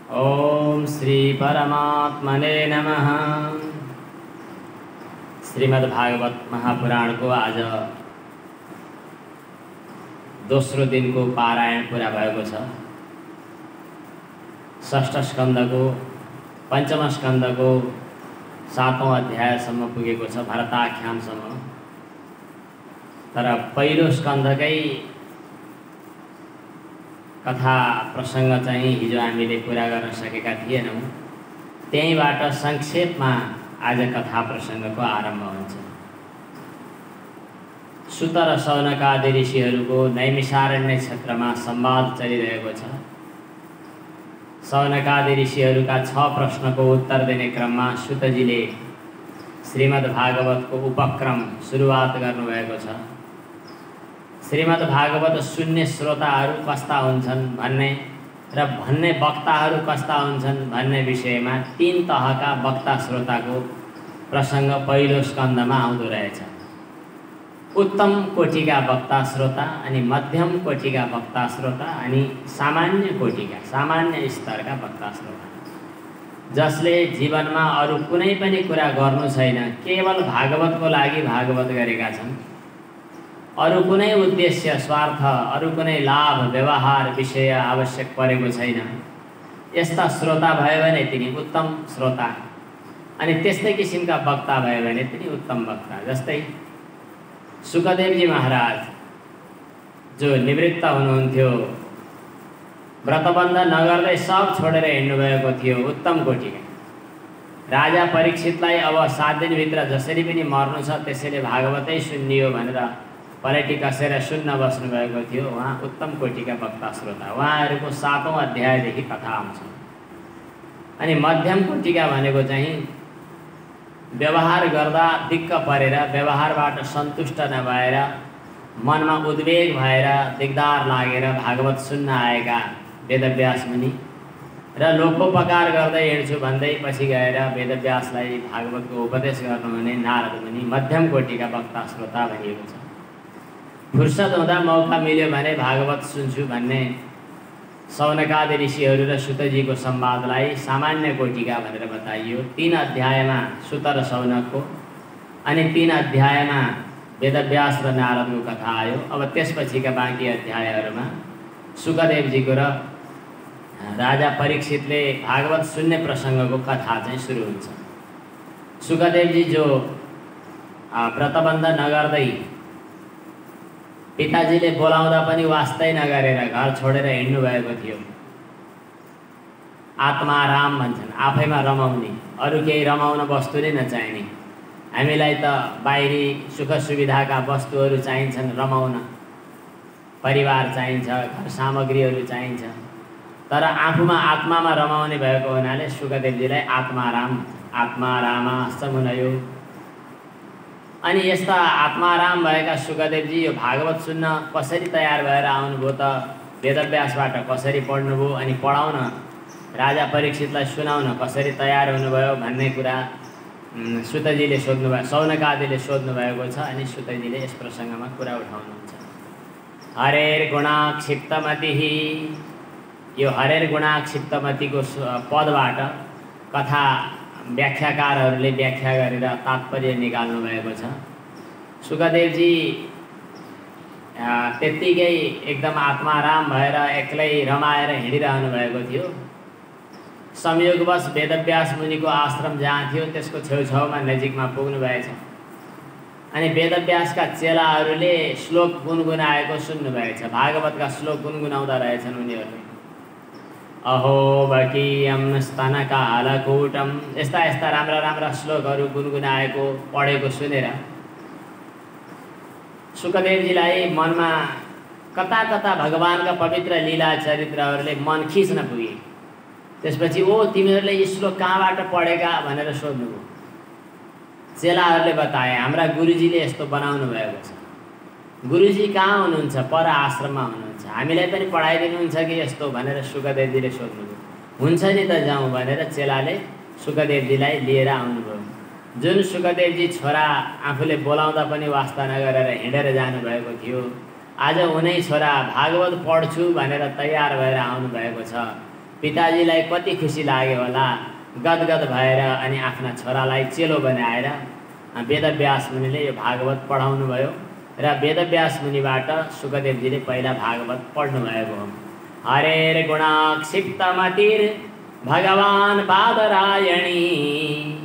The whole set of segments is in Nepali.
ओम श्री परमात्मने नमः। श्रीमद्भागवत महापुराण को आज दोस्रो दिन को पारायण पूरा भएको छ। षष्ठ स्कंद को पंचम स्कंद को 7औं अध्यायसम्म पुगेको छ, भरताख्यानसम्म। तर पहिलो स्कंदकै कथा प्रसंग चाहिँ हिजो हामीले पूरा गर्न सकेका थिएनौं। त्यहीबाट संक्षेपमा आज कथा प्रसंगको आरम्भ हुन्छ। सुत र शौनक आदि ऋषिहरूको नैमिषारण्य क्षेत्रमा संवाद चलिरहेको छ। शौनक आदि ऋषिहरूका 6 प्रश्नको उत्तर दिने क्रममा सुतजीले श्रीमद्भागवतको उपक्रम सुरुवात गर्नुभएको छ। श्रीमद्भागवत सुन्ने श्रोताहरू कस्ता हुन्छन् भन्ने र भन्ने वक्ताहरू कस्ता हुन्छन् भन्ने विषयमा 3 तहका वक्ता श्रोताको प्रसंग पहिलो स्कन्धमा आउँदो रहेछ। उत्तम कोटिका वक्ता श्रोता, अनि मध्यम कोटिका वक्ता श्रोता, अनि सामान्य स्तरका वक्ता श्रोता, जसले जीवनमा अरू कुनै पनि कुरा गर्नु छैन, केवल भागवतको लागि भागवत गरेका छन्। अरू कुनै उद्देश्य, स्वार्थ, अरू कुनै लाभ, व्यवहार, विषय आवश्यक परेको छैन। यस्ता श्रोता भयो भने तिनी उत्तम श्रोता, अनि त्यस्तै किसिमका वक्ता भयो भने तिनी उत्तम वक्ता। जस्तै सुखदेवजी महाराज जो निवृत्त हुनुहुन्थ्यो, व्रतबन्ध नगर्दै सब छोडेर हिँड्नुभएको थियो, उत्तम कोटिका। राजा परीक्षितलाई अब 7 दिनभित्र जसरी पनि मर्नु छ त्यसैले भागवतै सुन्नियो भनेर पलेटी कसेर सुन्न बस्नुभएको थियो। उहाँ उत्तम कोटिका वक्ता श्रोता। उहाँहरूको 7औं अध्यायदेखि कथा आउँछ। अनि मध्यम कोटिका भनेको चाहिँ व्यवहार गर्दा दिक्क परेर, व्यवहारबाट सन्तुष्ट नभएर, मनमा उद्वेग भएर, दिगदार लागेर भागवत सुन्न आएका वेदव्यास मुनि र लोकोपकार गर्दै हिँड्छु भन्दै पछि गएर वेदव्यासलाई भागवतको उपदेश गर्नुहुने नारद मुनि मध्यम कोटिका वक्ता श्रोता भनिएको छ। फुर्सद हुँदा मौका मिल्यो भने भागवत सुन्छु भन्ने शौनकादि ऋषिहरू र सुतजीको संवादलाई सामान्य कोटिका भनेर बताइयो। 3 अध्यायमा सुत र शौनकको, अनि 3 अध्यायमा वेदव्यास र नारदको कथा आयो। अब त्यसपछिका बाँकी अध्यायहरूमा सुखदेवजीको र राजा परीक्षितले भागवत सुन्ने प्रसङ्गको कथा चाहिँ सुरु हुन्छ। सुखदेवजी जो व्रतबन्ध नगर्दै, पिताजीले बोलाउँदा पनि वास्तै नगरेर घर छोडेर हिँड्नु भएको थियो। आत्माराम भन्छन्, आफैमा रमाउने, अरू केही रमाउन वस्तु नै नचाहिने। हामीलाई त बाहिरी सुख सुविधाका वस्तुहरू चाहिन्छन् रमाउन, परिवार चाहिन्छ, घर सामग्रीहरू चाहिन्छ, तर आफूमा आत्मामा रमाउने भएको हुनाले सुखदेवजीलाई आत्मारामाश्च मुनयो। अनि यस्ता आत्माराम भएका सुखदेवजी यो भागवत सुन्न कसरी तयार भएर आउनुभयो त, वेदव्यासबाट कसरी पढ्नुभयो, अनि पढाउन राजा परीक्षितलाई सुनाउन कसरी तयार हुनुभयो भन्ने कुरा सुतजीले सोध्नुभयो, शौनकादिले सोध्नुभएको छ। अनि सुतजीले यस प्रसङ्गमा कुरा उठाउनुहुन्छ। हरेर गुणाक्षिप्तमतिः, यो हरेर गुणाक्षिप्तमतिको पदबाट कथा व्याख्याकारहरूले व्याख्या गरेर तात्पर्य निकाल्नु भएको छ। सुखदेवजी त्यत्तिकै एकदम आत्माराम भएर एक्लै रमाएर हिँडिरहनु भएको थियो। संयोगवश वेदव्यास मुनिको आश्रम जहाँ थियो त्यसको छेउछाउमा नजिकमा पुग्नु भएछ। अनि वेदव्यासका चेलाहरूले श्लोक गुनगुनाएको सुन्नुभएछ। भागवतका श्लोक गुनगुनाउँदा रहेछन् उनीहरूले। अहो बकीयम स्तनकालकूटम, यस्ता यस्ता राम्रा राम्रा श्लोकहरू गुनगुनाएको पढेको सुनेर सुखदेवजीलाई मनमा कता कता भगवानका पवित्र लीला चरित्रहरूले मन खिच्न पुगे। त्यसपछि ओ तिमीहरूले यी श्लोक कहाँबाट पढेका भनेर सोध्नुभयो। चेलाहरूले बताए हाम्रा गुरुजीले यस्तो बनाउनु भएको छ। गुरुजी कहाँ हुनुहुन्छ? पर आश्रममा हुनुहुन्छ, हामीलाई पनि पढाइदिनुहुन्छ कि यस्तो भनेर सुखदेवजीले सोध्नुभयो। हुन्छ नि त जाउँ भनेर चेलाले सुखदेवजीलाई लिएर आउनुभयो। जुन सुखदेवजी छोरा आफूले बोलाउँदा पनि वास्ता नगरेर हिँडेर जानुभएको थियो, आज उनै छोरा भागवत पढ्छु भनेर तयार भएर आउनुभएको छ। पिताजीलाई कति खुसी लाग्यो होला, गदगद भएर अनि आफ्ना छोरालाई चेलो बनाएर वेदव्यास मुनिले यो भागवत पढाउनु भयो र वेदव्यास मुनिबाट शुकदेवजीले पहिला भागवत पढ्नु भएको हो। हरेर गुणाक्षिप्तमतिर भगवान बादरायणी,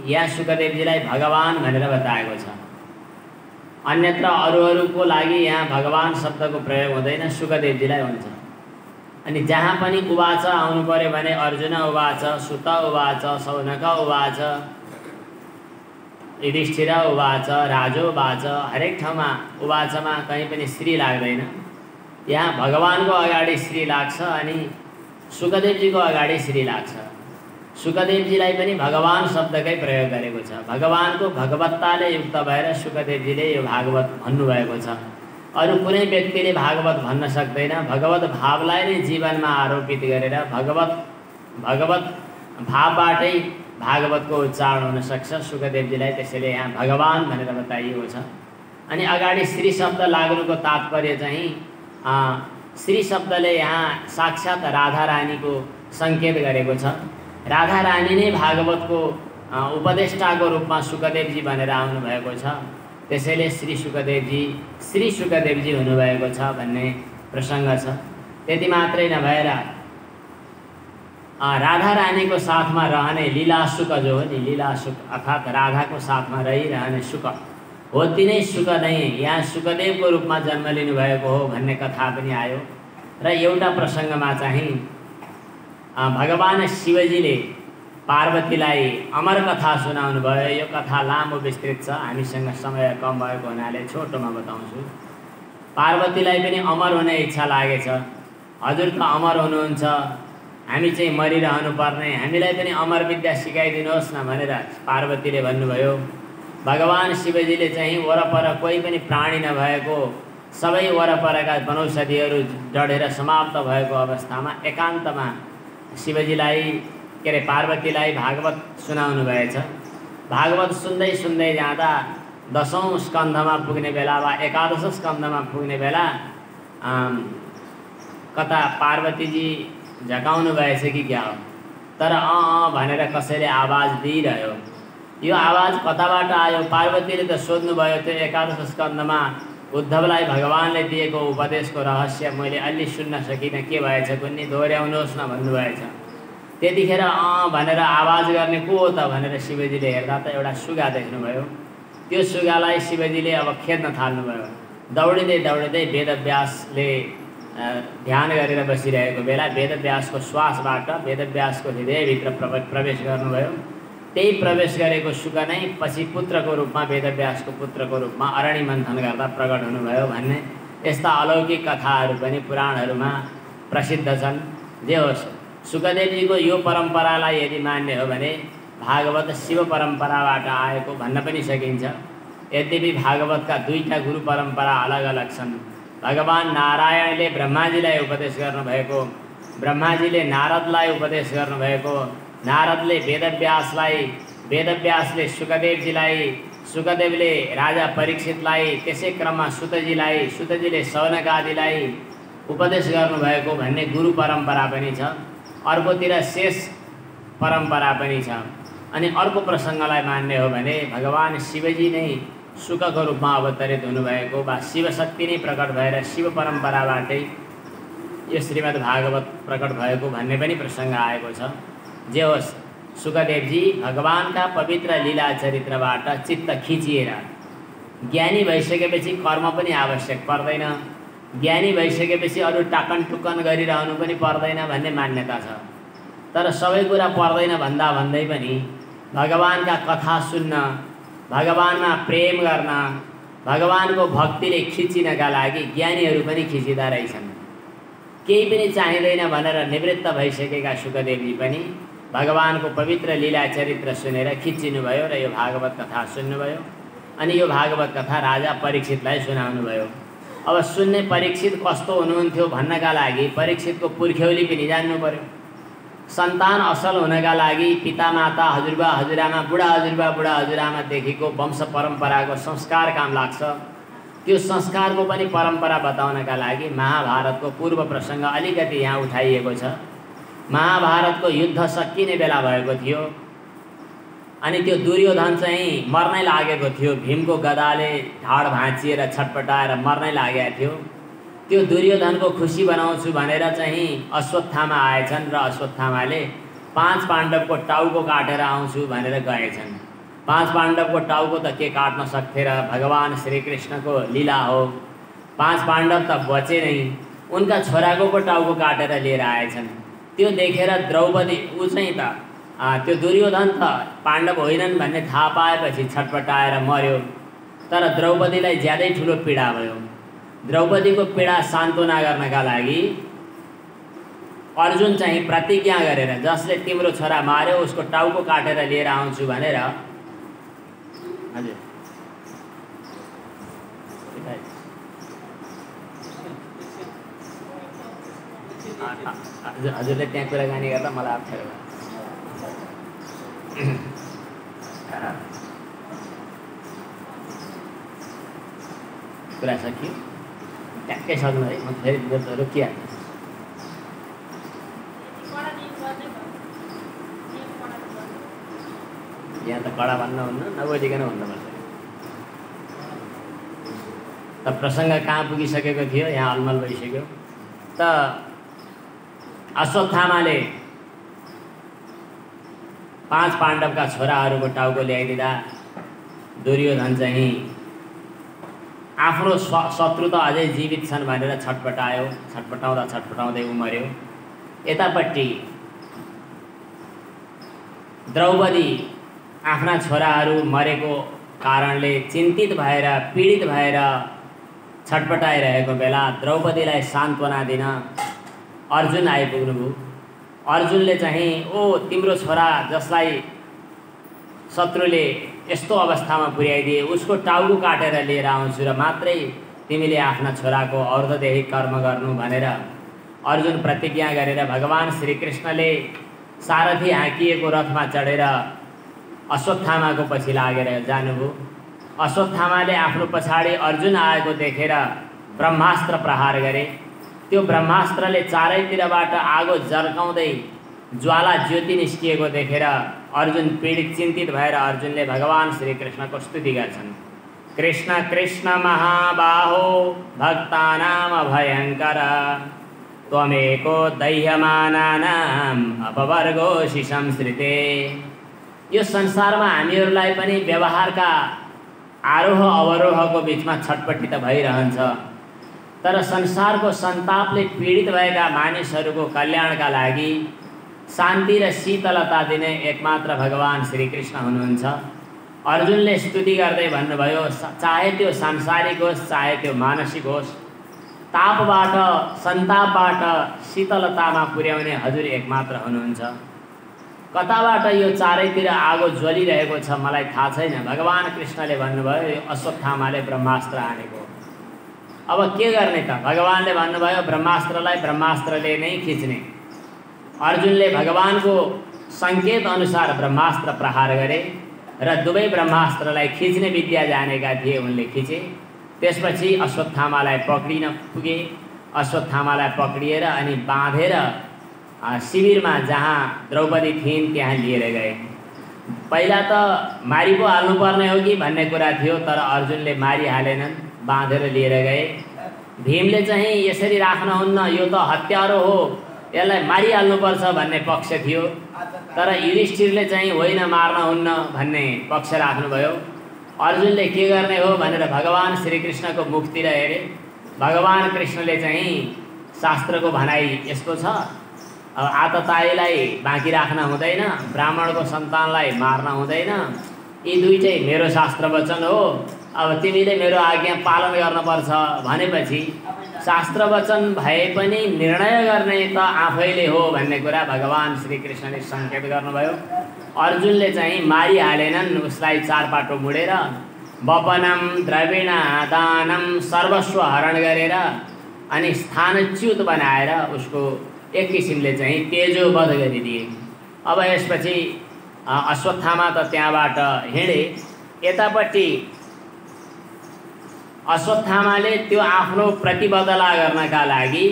यहाँ शुकदेवजीलाई भगवान भनेर बताएको छ। अन्यत्र अरूको लागि यहाँ भगवान शब्दको प्रयोग हुँदैन, शुकदेवजीलाई हुन्छ। अनि जहाँ पनि उवाच आउनु पर्यो भने अर्जुन उवाच, सुत उवाच, शौनक उवाच, युधिष्ठिर उवाच, राजो उवाच, हरेक ठाउँमा उवाचमा कहीँ पनि श्री लाग्दैन। यहाँ भगवानको अगाडि श्री लाग्छ अनि शुकदेवजीको अगाडि श्री लाग्छ। शुकदेवजीलाई पनि भगवान शब्दकै प्रयोग गरेको छ। भगवानको भगवत्ताले युक्त भएर शुकदेवजीले यो भागवत भन्नुभएको छ। अरू कुनै व्यक्तिले भागवत भन्न सक्दैन। भगवत भावलाई नै जीवनमा आरोपित गरेर भगवत भावबाटै भागवतको उच्चारण हुन सक्छ। शुकदेवजीलाई त्यसैले यहाँ भगवान भनेर बताइएको छ। अनि अगाडि श्री शब्द लाग्नुको तात्पर्य चाहिँ श्री शब्दले यहाँ साक्षात राधा रानीको सङ्केत गरेको छ। राधा रानी नै भागवतको उपदेष्टाको रूपमा शुकदेवजी भनेर आउनुभएको छ। त्यसैले श्री शुकदेवजी हुनुभएको छ भन्ने प्रसङ्ग छ। त्यति मात्रै नभएर राधा रानीको साथमा रहने लीलाशुक जो हो नि, लीलाशुक अर्थात् राधाको साथमा रहिरहने शुक हो, तिनै शुक नै यहाँ शुकदेवको रूपमा जन्म लिनुभएको हो भन्ने कथा पनि आयो। र एउटा प्रसङ्गमा चाहिँ भगवान शिवजीले पार्वतीलाई अमर कथा सुनाउनु भयो। यो कथा लामो विस्तृत छ, हामीसँग समय कम भएको हुनाले छोटोमा बताउँछु। पार्वतीलाई पनि अमर हुने इच्छा लागेछ। हजुर त अमर हुनुहुन्छ, हामी चाहिँ मरिरहनु पर्ने, हामीलाई पनि अमर विद्या सिकाइदिनुहोस् न भनेर पार्वतीले भन्नुभयो। भगवान शिवजीले चाहिँ वरपर कोही पनि प्राणी नभएको, सबै वरपरका वनौषधिहरू डढेर समाप्त भएको अवस्थामा एकान्तमा शिवजीलाई के अरे पार्वतीलाई भागवत सुनाउनु भएछ। भागवत सुन्दै सुन्दै जाँदा 10औं स्कन्धमा पुग्ने बेला वा 11औं स्कन्धमा पुग्ने बेला कता पार्वतीजी झकाउनु भएछ कि क्या हो, तर भनेर कसैले आवाज दिइरह्यो। यो आवाज कताबाट आयो? पार्वतीले त सोध्नुभयो त्यो 11औं स्कन्धमा उद्धवलाई भगवानले दिएको उपदेशको रहस्य मैले अलि सुन्न सकिनँ, के भएछ कुन्नी दोहोऱ्याउनुहोस् न भन्नुभएछ। त्यतिखेर भनेर आवाज गर्ने को हो त भनेर शिवजीले हेर्दा त एउटा सुगा देख्नुभयो। त्यो सुगालाई शिवजीले अब खेद्न थाल्नुभयो। दौडिँदै दौडिँदै वेदव्यासले ध्यान गरेर बसिरहेको बेला वेदव्यासको श्वासबाट वेदव्यासको हृदयभित्र प्रवेश गर्नुभयो। त्यही प्रवेश गरेको सुगा नै पछि पुत्रको रूपमा, वेदव्यासको पुत्रको रूपमा अरणी मन्थन गर्दा प्रकट हुनुभयो भन्ने यस्ता अलौकिक कथाहरू पनि पुराणहरूमा प्रसिद्ध छन्। जे होस्, शुकदेवजीको यो परम्परालाई यदि मान्ने हो भने भागवत शिव परम्पराबाट आएको भन्न पनि सकिन्छ। यद्यपि भागवतका दुईटा गुरु परम्परा अलग अलग छन्। भगवान नारायणले ब्रह्माजीलाई उपदेश गर्नुभएको, ब्रह्माजीले नारदलाई उपदेश गर्नुभएको, नारदले वेदव्यासलाई, वेदव्यासले शुकदेवजीलाई, शुकदेवले राजा परीक्षितलाई, त्यसै क्रममा सुतजीलाई, सुतजीले शौनकादिलाई उपदेश गर्नुभएको भन्ने गुरु परम्परा पनि छ। अर्कोतिर शेष परम्परा पनि छ। अनि अर्को प्रसङ्गलाई मान्ने हो भने भगवान शिवजी नै शुकको रूपमा अवतरित हुनुभएको वा शिवशक्ति नै प्रकट भएर शिव परम्पराबाटै यो श्रीमद् भागवत प्रकट भएको भन्ने पनि प्रसङ्ग आएको छ। जे होस्, शुकदेवजी भगवानका पवित्र लीला चरित्रबाट चित्त खिचिएर ज्ञानी भइसकेपछि कर्म पनि आवश्यक पर्दैन, ज्ञानी भइसकेपछि अरू टाकन टुक्कन गरिरहनु पनि पर्दैन भन्ने मान्यता छ। तर सबै कुरा पर्दैन भन्दा भन्दै पनि भगवानका कथा सुन्न, भगवानमा प्रेम गर्न, भगवानको भक्तिले खिचिनका लागि ज्ञानीहरू पनि खिचिँदा रहेछन्। केही पनि चाहिँदैन भनेर निवृत्त भइसकेका शुकदेवजी पनि भगवानको पवित्र लीला चरित्र सुनेर खिचिनुभयो र यो भागवत कथा सुन्नुभयो। अनि यो भागवत कथा राजा परीक्षितलाई सुनाउनुभयो। अब सुन्ने परीक्षित कस्तो हुनुहुन्थ्यो भन्नका लागि परीक्षितको पुर्ख्यौली पनि जान्नु पर्यो। सन्तान असल हुनका लागि पितामाता, हजुरबा हजुरआमा, बुढा हजुरआमादेखिको वंश परम्पराको संस्कार काम लाग्छ। त्यो संस्कारको पनि परम्परा बताउनका लागि महाभारतको पूर्व प्रसङ्ग अलिकति यहाँ उठाइएको छ। महाभारतको युद्ध सकिने बेला भएको थियो अनि त्यो दुर्योधन चाहिँ मर्नै लागेको थियो। भीमको गदाले ढाड भाँचिएर छटपटाएर मर्नै लागेको थियो। त्यो दुर्योधनको खुसी बनाउँछु भनेर चाहिँ अश्वत्थामा आएछन् र अश्वत्थामाले 5 पाण्डवको टाउको काटेर आउँछु भनेर गएछन्। 5 पाण्डवको टाउको त के काट्न सक्थे र, भगवान श्रीकृष्णको लीला हो। 5 पाण्डव त बचे नै, उनका छोराको पो टाउको काटेर लिएर आएछन्। त्यो देखेर द्रौपदी ऊ चाहिँ त त्यो दुर्योधन त पाण्डव होइनन् भन्ने थाहा पाएपछि छटपटाएर मर्यो। तर द्रौपदीलाई ज्यादै ठुलो पीडा भयो। द्रौपदीको पीडा सान्त्वना गर्नका लागि अर्जुन चाहिँ प्रतिज्ञा गरेर जसले तिम्रो छोरा मार्यो उसको टाउको काटेर लिएर आउँछु भनेर हजुरले त्यहाँ कुराकानी गर्दा मलाई अप्ठ्यारो भयो। कुरा सकियो, ट्याक्कै सक्नु है, म फेरि रोकिहाल्छु। यहाँ त कडा भन्न हुन्न, नबोलिकन भन्नुपर्छ। त प्रसङ्ग कहाँ पुगिसकेको थियो, यहाँ अलमल भइसक्यो। त अश्वत्थामाले 5 पाण्डवका छोराहरूको टाउको ल्याइदिँदा दुर्योधन चाहिँ आफ्नो शत्रु त अझै जीवित छन् भनेर छटपटायो। छटपटाउँदै उ मर्यो। यतापट्टि द्रौपदी आफ्ना छोराहरू मरेको कारणले चिन्तित भएर पीडित भएर छटपटाइरहेको बेला द्रौपदीलाई सान्त्वना दिन अर्जुन आइपुग्नुभयो। अर्जुनले चाहिँ ओ तिम्रो छोरा जसलाई शत्रुले यस्तो अवस्थामा पुर्याइदिए उसको टाउको काटेर लिएर आउँछु र मात्रै तिमीले आफ्ना छोराको अर्धदेही कर्म गर्नु भनेर अर्जुन प्रतिज्ञा गरेर भगवान श्रीकृष्णले सारथी हाँकिएको रथमा चढेर अश्वत्थामाको पछि लागेर जानुभयो। अश्वत्थामाले आफ्नो पछाडि अर्जुन आएको देखेर ब्रह्मास्त्र प्रहार गरे। त्यो ब्रह्मास्त्रले चारैतिरबाट आगो जर्काउँदै ज्वाला ज्योति निस्किएको देखेर अर्जुन पीडित चिन्तित भएर अर्जुनले भगवान श्रीकृष्णको स्तुति गर्छन्। कृष्ण कृष्ण महाबाहो भक्तानाम अभयङ्कर त्वमेको दह्यमानानाम अपवर्गोऽसि संसृते। यो संसारमा हामीहरूलाई पनि व्यवहारका आरोह अवरोहको बिचमा छटपटी त भइरहन्छ, तर संसारको सन्तापले पीडित भएका मानिसहरूको कल्याणका लागि शान्ति र शीतलता दिने एकमात्र भगवान श्रीकृष्ण हुनुहुन्छ। अर्जुनले स्तुति गर्दै भन्नुभयो, चाहे त्यो सांसारिक होस् चाहे त्यो मानसिक होस्, तापबाट सन्तापबाट शीतलतामा पुर्याउने हजुर एकमात्र हुनुहुन्छ। कताबाट यो चारैतिर आगो ज्वलिरहेको छ मलाई थाहा छैन। भगवान कृष्णले भन्नुभयो यो अश्वत्थामाले ब्रह्मास्त्र हानेको। अब के गर्ने त? भगवानले भन्नुभयो ब्रह्मास्त्रलाई ब्रह्मास्त्रले नै खिच्ने। अर्जुनले भगवानको सङ्केत अनुसार ब्रह्मास्त्र प्रहार गरे र दुवै ब्रह्मास्त्रलाई खिच्ने विद्या जानेका थिए, उनले खिचे। त्यसपछि अश्वत्थामालाई पक्रिन पुगे। अश्वत्थामालाई पक्रिएर अनि बाँधेर शिविरमा जहाँ द्रौपदी थिइन् त्यहाँ लिएर गए। पहिला त मारि पो हाल्नुपर्ने हो कि भन्ने कुरा थियो, तर अर्जुनले मारिहालेनन्, बाँधेर लिएर गए। भीमले चाहिँ यसरी राख्नुहुन्न, यो त हत्यारो हो, यसलाई मारिहाल्नुपर्छ भन्ने पक्ष थियो, तर युधिष्ठिरले चाहिँ होइन मार्नुहुन्न भन्ने पक्ष राख्नुभयो। अर्जुनले के गर्ने हो भनेर भगवान श्रीकृष्णको मुखतिर हेरे। भगवान कृष्णले चाहिँ शास्त्रको भनाइ यस्तो छ, अब आतताईलाई बाँकी राख्न हुँदैन, ब्राह्मणको सन्तानलाई मार्न हुँदैन, यी दुईटै मेरो शास्त्र वचन हो। अब तिमीले मेरो आज्ञा पालन गर्नुपर्छ भनेपछि शास्त्र वचन भए पनि निर्णय गर्ने त आफैले हो भन्ने कुरा भगवान श्रीकृष्णले सङ्केत गर्नुभयो। अर्जुनले चाहिँ मारिहालेनन्, उसलाई चार पाटो मुडेर वपनम द्रविणा दानम सर्वस्व हरण गरेर अनि स्थानच्युत बनाएर उसको एक किसिमले चाहिँ तेजोवध गरिदिए। अब यसपछि अश्वत्थामा त त्यहाँबाट हिँडे। यतापट्टि अश्वत्थामाले त्यो आफ्नो प्रतिबद्धता गर्नका लागि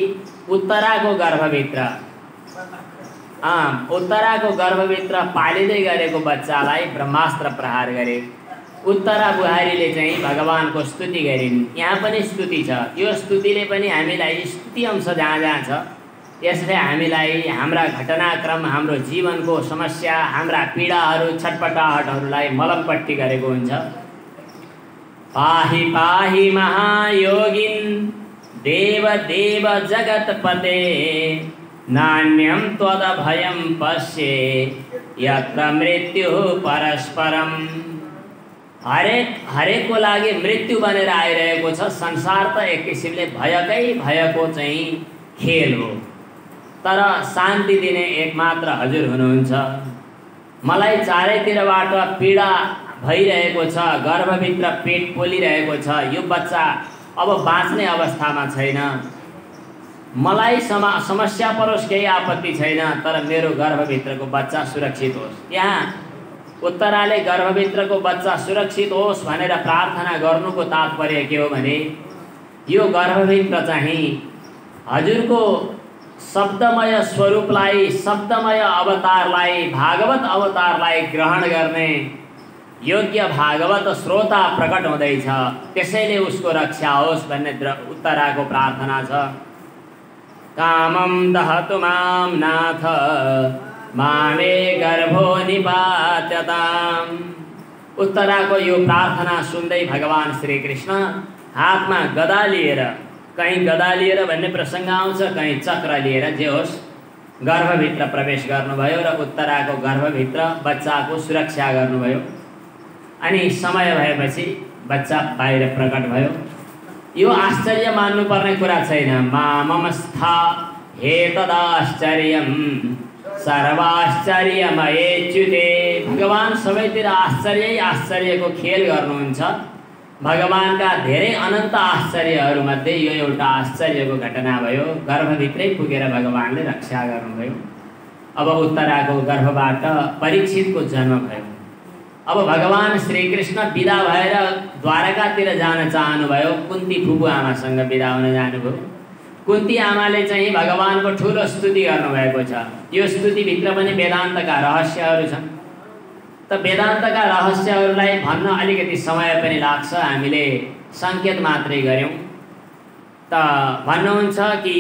उत्तराको गर्भभित्र उत्तराको गर्भभित्र पालिँदै गरेको बच्चालाई ब्रह्मास्त्र प्रहार गरे। उत्तरा बुहारीले चाहिँ भगवानको स्तुति गरिन्। यहाँ पनि स्तुति छ। यो स्तुतिले पनि हामीलाई स्तुति अंश जहाँ जहाँ छ यसले हामीलाई हाम्रा घटनाक्रम, हाम्रो जीवनको समस्या, हाम्रा पीडाहरू, छटपटाहटहरूलाई मलमपट्टि गरेको हुन्छ। पाहि पाहि महायोगिन देव देव जगतपते नान्यं त्वदभयं पश्ये यत्र मृत्युः परस्परम। हरेकको लागि मृत्यु बनेर आइरहेको छ। संसार त एक किसिमले भयकै भएको चाहिँ खेल हो, तर शान्ति दिने एकमात्र हजुर हुनुहुन्छ। मलाई चारैतिरबाट पीडा भइरहेको छ, गर्भभित्र पेट पोलिरहेको छ, यो बच्चा अब बाँच्ने अवस्थामा छैन। मलाई समस्या परोस् केही आपत्ति छैन, तर मेरो गर्भभित्रको बच्चा सुरक्षित होस्। यहाँ उत्तराले गर्भभित्रको बच्चा सुरक्षित होस् भनेर प्रार्थना गर्नुको तात्पर्य के हो भने यो गर्भभित्र चाहिँ हजुरको शब्दमय स्वरूपलाई, शब्दमय अवतारलाई, भागवत अवतारलाई ग्रहण गर्ने योग्य भागवत श्रोता प्रकट हुँदैछ। त्यसैले उसको रक्षा होस् भन्ने उत्तराको प्रार्थना छ। कामं दहतु मां नाथ मामे गर्भो निपात्यताम्। उत्तराको यो प्रार्थना सुन्दै भगवान श्री कृष्ण हातमा गदा लिएर, कहीं गदा लिएर भन्ने प्रसङ्ग आउँछ, कहीं चक्र लिएर, जे होस् गर्भभित्र प्रवेश गर्नुभयो र उत्तराको गर्भभित्र बच्चाको सुरक्षा गर्नुभयो। अनि समय भएपछि बच्चा बाहिर प्रकट भयो। यो आश्चर्य मान्नुपर्ने कुरा छैन। मामस्था हे तदाश्चर्यम सर्वाश्चर्यमयेच्युते। भगवान सबैतिर आश्चर्यको खेल गर्नुहुन्छ। भगवानका धेरै अनन्त आश्चर्यहरूमध्ये यो एउटा आश्चर्यको घटना भयो। गर्भभित्रै पुगेर भगवानले रक्षा गर्नुभयो। अब उत्तराको गर्भबाट परीक्षितको जन्म भयो। अब भगवान श्रीकृष्ण विदा भएर द्वारकातिर जान चाहनुभयो। कुन्ती फुपू आमासँग विदा हुन जानुभयो। कुन्ती आमाले चाहिँ भगवानको ठुलो स्तुति गर्नुभएको छ। यो स्तुतिभित्र पनि वेदान्तका रहस्यहरू छन्। त वेदान्तका रहस्यहरूलाई भन्न अलिकति समय पनि लाग्छ, हामीले सङ्केत मात्रै गऱ्यौँ। त भन्नुहुन्छ कि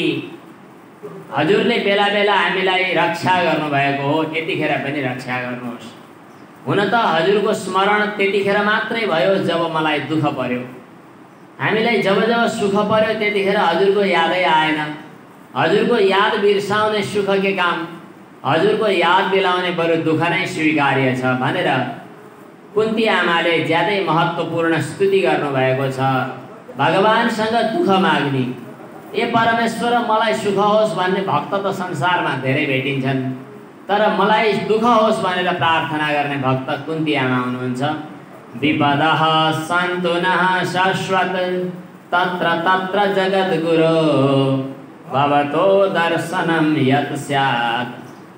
हजुरले बेला बेला हामीलाई रक्षा गर्नुभएको हो, यतिखेर पनि रक्षा गर्नुहोस्। हुन त हजुरको स्मरण त्यतिखेर मात्रै भयो जब मलाई दुःख पर्यो। हामीलाई जब जब सुख पर्यो त्यतिखेर हजुरको यादै आएन। हजुरको याद बिर्साउने सुख के काम, हजुरको याद दिलाउने बरु दुःख नै स्वीकार्य छ भनेर कुन्ती आमाले ज्यादै महत्त्वपूर्ण स्तुति गर्नुभएको छ। भगवानसँग दुःख माग्ने, ए परमेश्वर मलाई सुख होस् भन्ने भक्त त संसारमा धेरै भेटिन्छन्, तर मलाई दुःख होस् भनेर प्रार्थना गर्ने भक्त कुन्ती आमा हुनुहुन्छ। विपदः सन्तु नः शाश्वत तत्र तत्र जगद्गुरो भवतो दर्शनं यत् स्यात्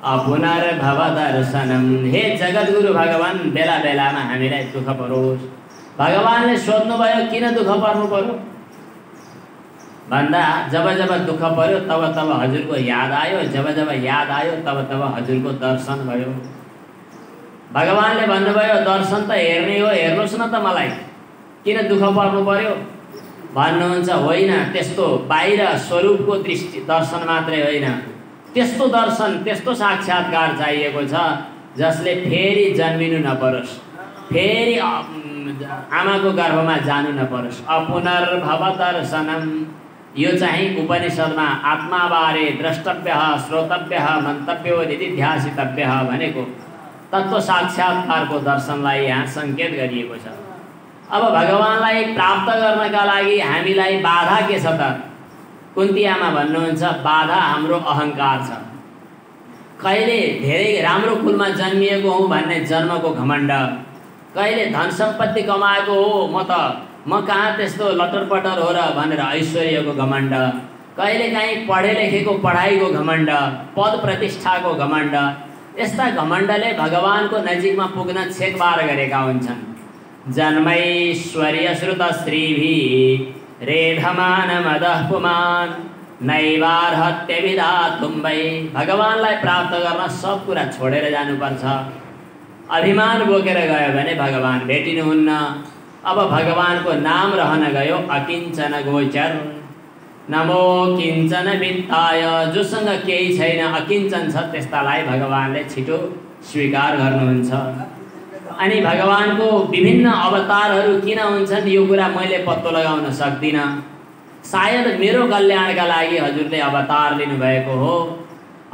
अपुनर्भव दर्शनम। हे जगद्गुरु भगवान, बेला बेलामा हामीलाई दुःख परोस्। भगवानले सोध्नुभयो किन दुःख पर्नु पर्यो भन्दा जब जब दुःख पर्यो तब तब हजुरको याद आयो, जब जब याद आयो तब तब हजुरको दर्शन भयो। भगवानले भन्नुभयो दर्शन त हेर्ने हो, हेर्नुहोस् न त मलाई, किन दुःख पर्नु पर्यो भन्नुहुन्छ। होइन, त्यस्तो बाहिर स्वरूपको दृष्टि दर्शन मात्रै होइन, त्यस्तो दर्शन, त्यस्तो साक्षात्कार चाहिएको छ जसले फेरि जन्मिनु नपरोस्, फेरि आमाको गर्भमा जानु नपरोस्। अपुनर्भव दर्शनम, यो चाहिँ उपनिषदमा आत्माबारे द्रष्टव्य श्रोतव्य मन्तव्यो निधिध्यासितव्य भनेको तत्त्व साक्षात्कारको दर्शनलाई यहाँ सङ्केत गरिएको छ। अब भगवानलाई प्राप्त गर्नका लागि हामीलाई बाधा के छ त? कुन्ती आमा भन्नुहुन्छ बाधा हाम्रो अहङ्कार छ। कहिले धेरै राम्रो कुलमा जन्मिएको हुँ भन्ने जन्मको घमण्ड, कहिले धन सम्पत्ति कमाएको हो म कहाँ त्यस्तो लटरपटर हो र भनेर ऐश्वर्यको घमण्ड, कहिले काहीँ पढे लेखेको पढाइको घमण्ड, पद प्रतिष्ठाको घमण्ड। यस्ता घमण्डले भगवानको नजिकमा पुग्न छेकबार गरेका हुन्छन्। जन्मैश्वर्य श्रुत श्रीभि रेधमान मदः पुमान नैवार्हत्य विधातुं वै। भगवानलाई प्राप्त गर्न सब कुरा छोडेर जानुपर्छ। अभिमान बोकेर गयो भने भगवान भेटिनुहुन्न। अब भगवानको नाम रहन गयो अकिञ्चन गोचर। नमो किञ्चन वित्ताय। जोसँग केही छैन, अकिञ्चन छ, त्यस्तालाई भगवानले छिटो स्वीकार गर्नुहुन्छ। अनि भगवानको विभिन्न अवतारहरू किन हुन्छन् यो कुरा मैले पत्तो लगाउन सक्दिनँ। सायद मेरो कल्याणका लागि हजुरले अवतार लिनुभएको हो।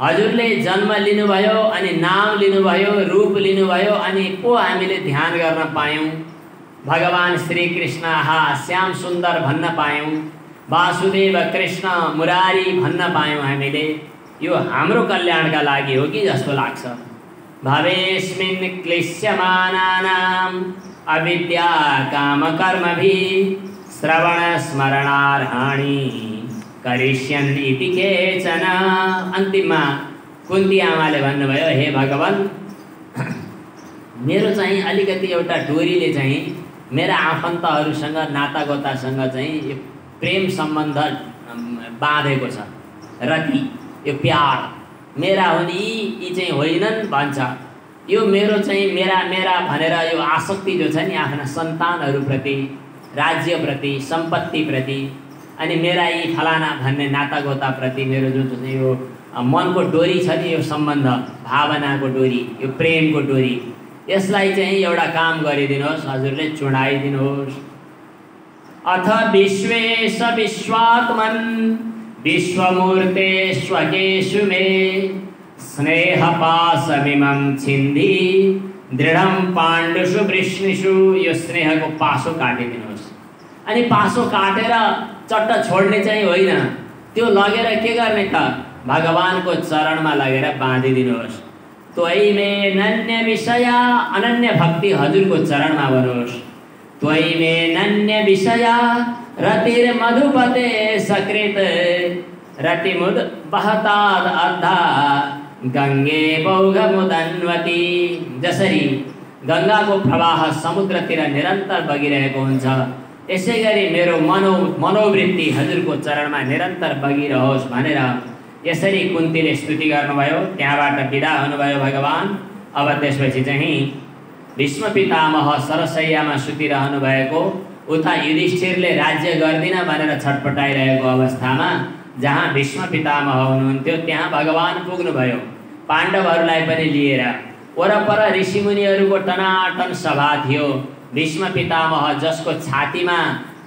हजुरले जन्म लिनुभयो, अनि नाम लिनुभयो, रूप लिनुभयो, अनि पो हामीले ध्यान गर्न पायौँ। भगवान श्री कृष्ण आहा श्याम सुन्दर भन्न पायौँ, वासुदेव कृष्ण मुरारी भन्न पायौँ। हामीले यो हाम्रो कल्याणका लागि हो कि जस्तो लाग्छ। भवेस्मिन् क्लिश्यमानानाम् अविद्या काम कर्मभिः श्रवण स्मरणार्हाणि करिष्यन् इति केचन। अन्तिममा कुन्ती आमाले भन्नुभयो, हे भगवान, मेरो चाहिँ अलिकति एउटा डोरीले चाहिँ मेरा आफन्तहरूसँग नातागोतासँग चाहिँ यो प्रेम सम्बन्ध बाँधेको छ। रति यो प्यार मेरा हुन्, यी चाहिँ होइनन् भन्छ। यो मेरो चाहिँ मेरा मेरा भनेर यो आसक्ति जो छ नि आफ्ना सन्तानहरूप्रति, राज्यप्रति, सम्पत्तिप्रति, अनि मेरा यी फलाना भन्ने नातागोताप्रति मेरो जो चाहिँ यो मनको डोरी छ नि, यो सम्बन्ध, भावनाको डोरी, यो प्रेमको डोरी, यसलाई चाहिँ एउटा काम गरिदिनुहोस्, हजुरले चुडाइदिनुहोस्। अथ विश्वेश विश्वात्मन् विश्वमूर्ते स्वकेषु मे स्नेहपाशमिमं छिन्दी दृढं पाण्डुषु वृष्णिषु। यो स्नेहको पासो काटिदिनुहोस्। अनि पासो काटेर चट्ट छोड्ने चाहिँ होइन, त्यो लगेर के गर्ने त भगवानको चरणमा लगेर बाँधिदिनुहोस्। त्वयि मे नन्य विषया, अनन्य भक्ति हजुरको चरणमा बनोस्। त्वयि मे नन्य विषया रतिर्मधुपते सकृत रतिमुद बहताद अद्धा गंगे बौघमुदन्वती। जसरी गंगाको प्रवाह समुद्रतिर निरन्तर बगिरहेको हुन्छ, यसै गरी मेरो मनोवृत्ति हजुरको चरणमा निरन्तर बगिरहोस् भनेर यसरी कुन्तीले स्तुति गर्नुभयो। त्यहाँबाट बिदा हुनुभयो भगवान। अब त्यसपछि चाहिँ भीष्म पितामह सरसैयामा सुतिरहनु भएको, उता युधिष्ठिरले राज्य गर्दिन भनेर छटपटाइरहेको अवस्थामा जहाँ भीष्म पितामह हुनुहुन्थ्यो त्यहाँ भगवान पुग्नुभयो पाण्डवहरूलाई पनि लिएर। वरपर ऋषिमुनिहरूको टनाटन सभा थियो। भीष्म पितामह जसको छातीमा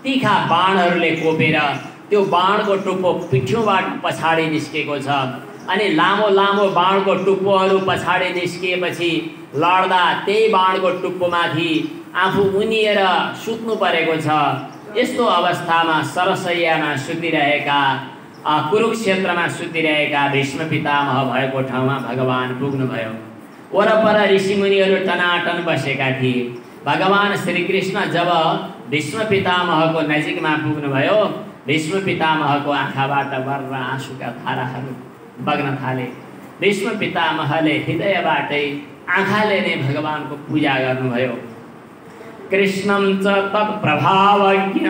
तीखा बाणहरूले कोपेर त्यो बाणको टुप्पो पिठ्यौबाट पछाडि निस्केको छ, अनि लामो लामो बाणको टुप्पोहरू पछाडि निस्किएपछि लड्दा त्यही बाणको टुप्पोमाथि आफू उनिएर सुत्नु परेको छ। यस्तो अवस्थामा सरसैयामा सुतिरहेका, कुरुक्षेत्रमा सुतिरहेका भीष्म पितामह भएको ठाउँमा भगवान पुग्नुभयो। वरपर ऋषिमुनिहरू टनाटन बसेका थिए। भगवान श्रीकृष्ण जब भीष्म पितामहको नजिकमा पुग्नुभयो, भीष्म पितामहको आँखाबाट वर्र आँसुका धाराहरू बग्न थाले। भीष्म पितामहले हृदयबाटै आँखाले नै भगवानको पूजा गर्नुभयो। कृष्णं च तत्प्रभावज्ञ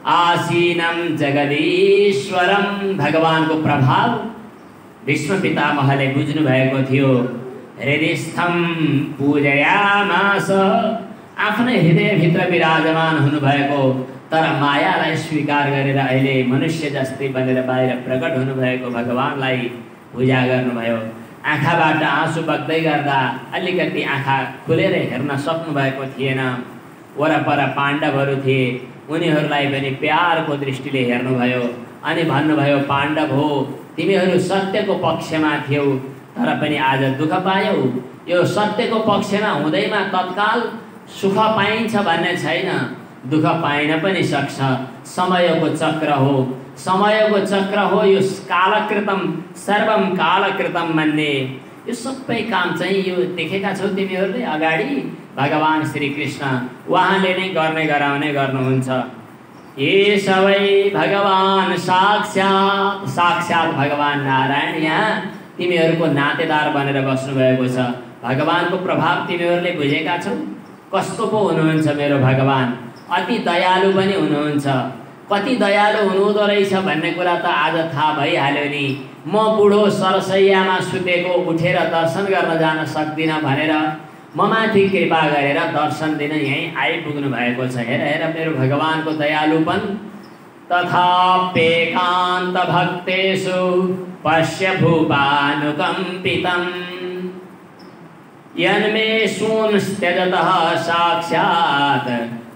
आसीनं जगदीश्वरं। भगवानको प्रभाव भीष्म पितामहले बुझ्नु भएको थियो। हृदयस्थं पूजयामास। आफ्नै हृदयभित्र विराजमान हुनुभएको तर मायालाई स्वीकार गरेर अहिले मनुष्य जस्तै बनेर बाहिर प्रकट हुनुभएको भगवानलाई पूजा गर्नुभयो। आँखाबाट आँसु बग्दै गर्दा अलिकति आँखा खुलेर हेर्न सक्नुभएको थिएन। वरपर पाण्डवहरू थिए, उनीहरूलाई पनि प्यारको दृष्टिले हेर्नुभयो अनि भन्नुभयो, पाण्डव हो तिमीहरू सत्यको पक्षमा थियौ तर पनि आज दुःख पायौ। यो सत्यको पक्षमा हुँदैमा तत्काल सुख पाइन्छ भन्ने छैन, दुःख पाइन पनि सक्छ। समयको चक्र हो, समयको चक्र हो। यो कालकृतम सर्वम कालकृतम भन्ने यो सबै काम चाहिँ यो देखेका छौ तिमीहरूले अगाडि भगवान श्रीकृष्ण उहाँले नै गर्ने गराउने गर्नुहुन्छ। ये सबै भगवान साक्षात साक्षात भगवान नारायण यहाँ तिमीहरूको नातेदार बनेर बस्नुभएको छ। भगवानको प्रभाव तिमीहरूले बुझेका छौ। कस्तो पो हुनुहुन्छ मेरो भगवान, अति दयालु पनि हुनुहुन्छ। कति दयालु हुनुहुँदो रहेछ भन्ने कुरा त आज थाहा भइहाल्यो नि। म बुढो सरसैयामा सुतेको उठेर दर्शन गर्न जान सक्दिनँ भनेर म माथि कृपा गरेर दर्शन दिन यहीँ आइपुग्नु भएको छ। हेर हेर मेरो भगवानको दयालुपन। तथाप्येकान्त भक्तेषु पश्य भूपानुकम्पितम् यन्मे सूंस्त्यजतः साक्षात्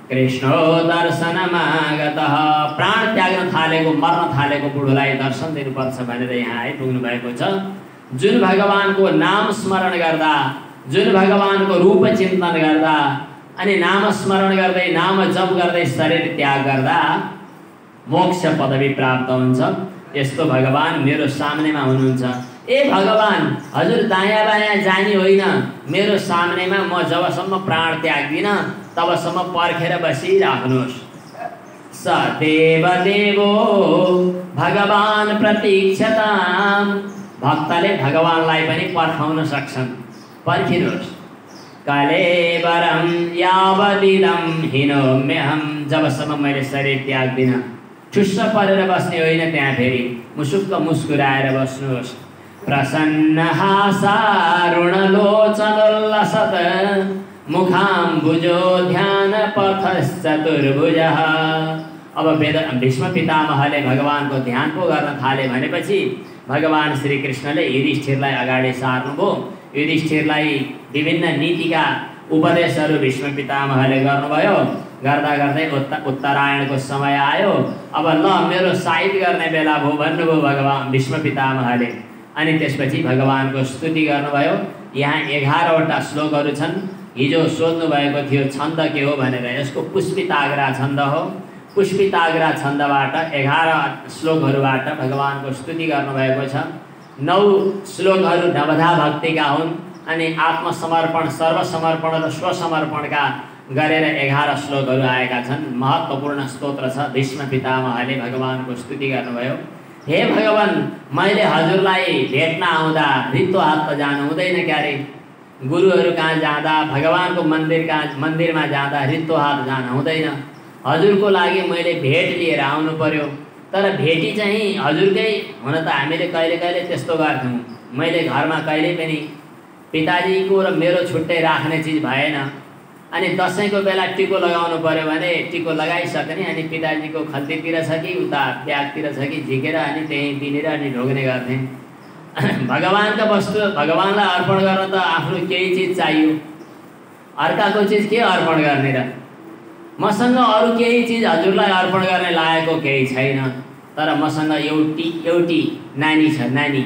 कृष्णो दर्शनमागतः। प्राण त्याग्न थालेको मर्न थालेको बुढोलाई दर्शन दिनुपर्छ भनेर यहाँ आइपुग्नु भएको छ। जुन भगवानको नाम स्मरण गर्दा, जुन भगवानको रूप चिन्तन गर्दा अनि नाम स्मरण गर्दै नाम जप गर्दै शरीर त्याग गर्दा मोक्ष पदवी प्राप्त हुन्छ। यस्तो भगवान मेरो सामनेमा हुनुहुन्छ। ए भगवान, हजुर दायाँ बायाँ जानी होइन, मेरो सामनेमा म जबसम्म प्राण त्याग्दिनँ तबसम्म पर्खेर बसिराख्नुहोस्। स देव देवो भगवान प्रतीक्षताम्। भक्तले भगवानलाई पनि पर्खाउन सक्छन्, पर्खिनुहोस्। कलेवरं यावदिदं हिनोम्यहम्। जबसम्म मैले शरीर त्याग्दिनँ, ठुस्स परेर बस्ने होइन, त्यहाँ फेरि मुसुक्क मुस्कुराएर बस्नुहोस्। प्रसन्नहासारुणलोचनोल्लसत् मुखाम्बुजो ध्यानपथश्चतुर्भुजः। अब भीष्म पितामहले भगवानको ध्यान पो गर्न थाले भनेपछि भगवान श्रीकृष्णले युधिष्ठिरलाई अगाडि सार्नुभयो। युधिष्ठिरलाई विभिन्न नीतिका उपदेशहरू भीष्म पितामहले गर्नुभयो। गर्दा गर्दै उत्तरायणको समय आयो। अब ल मेरो साइड गर्ने बेला भयो भन्नुभयो भगवान भीष्म पितामहले। अनि त्यसपछि भगवानको स्तुति गर्नुभयो। यहाँ 11वटा श्लोकहरू छन्। हिजो सोध्नु भएको थियो छन्द के हो भनेर। यसको पुष्पिताग्रा छन्द हो। पुष्पिताग्रा छन्दबाट 11 श्लोकहरूबाट भगवानको स्तुति गर्नुभएको छ। 9 श्लोकहरू नवधा भक्तिका हुन् अनि आत्मसमर्पण, सर्वसमर्पण र स्वसमर्पणका गरेर 11 श्लोकहरू आएका छन्। महत्त्वपूर्ण स्तोत्र छ। भीष्म पितामहले भगवानको स्तुति गर्नुभयो। हे भगवान, मैले हजुरलाई भेट्न आउँदा रित्तो हात त जानु हुँदैन क्यारे। गुरुहरू कहाँ जाँदा, भगवानको मन्दिरमा जाँदा रित्तो हात जानु हुँदैन। हजुरको लागि मैले भेट लिएर आउनु पर्यो। तर भेटी चाहिँ हजुरकै हुन त हामीले कहिले कहिले त्यस्तो गर्थ्यौँ। मैले घरमा कहिले पनि पिताजीको र मेरो छुट्टै राख्ने चिज भएन। अनि दसैँको बेला टिको लगाउनु पर्यो भने टिको लगाइसक्ने, अनि पिताजीको खल्तीतिर छ कि उता ब्यागतिर छ कि झिकेर अनि त्यहीँ दिनेर अनि ढोग्ने गर्थेँ। भगवानका वस्तु भगवानलाई अर्पण गर्न त आफ्नो केही चिज चाहियो, अर्काको चिज के अर्पण गर्ने र। मसँग अरू केही चिज हजुरलाई अर्पण गर्ने लागेको केही छैन। तर मसँग एउटी नानी छ। नानी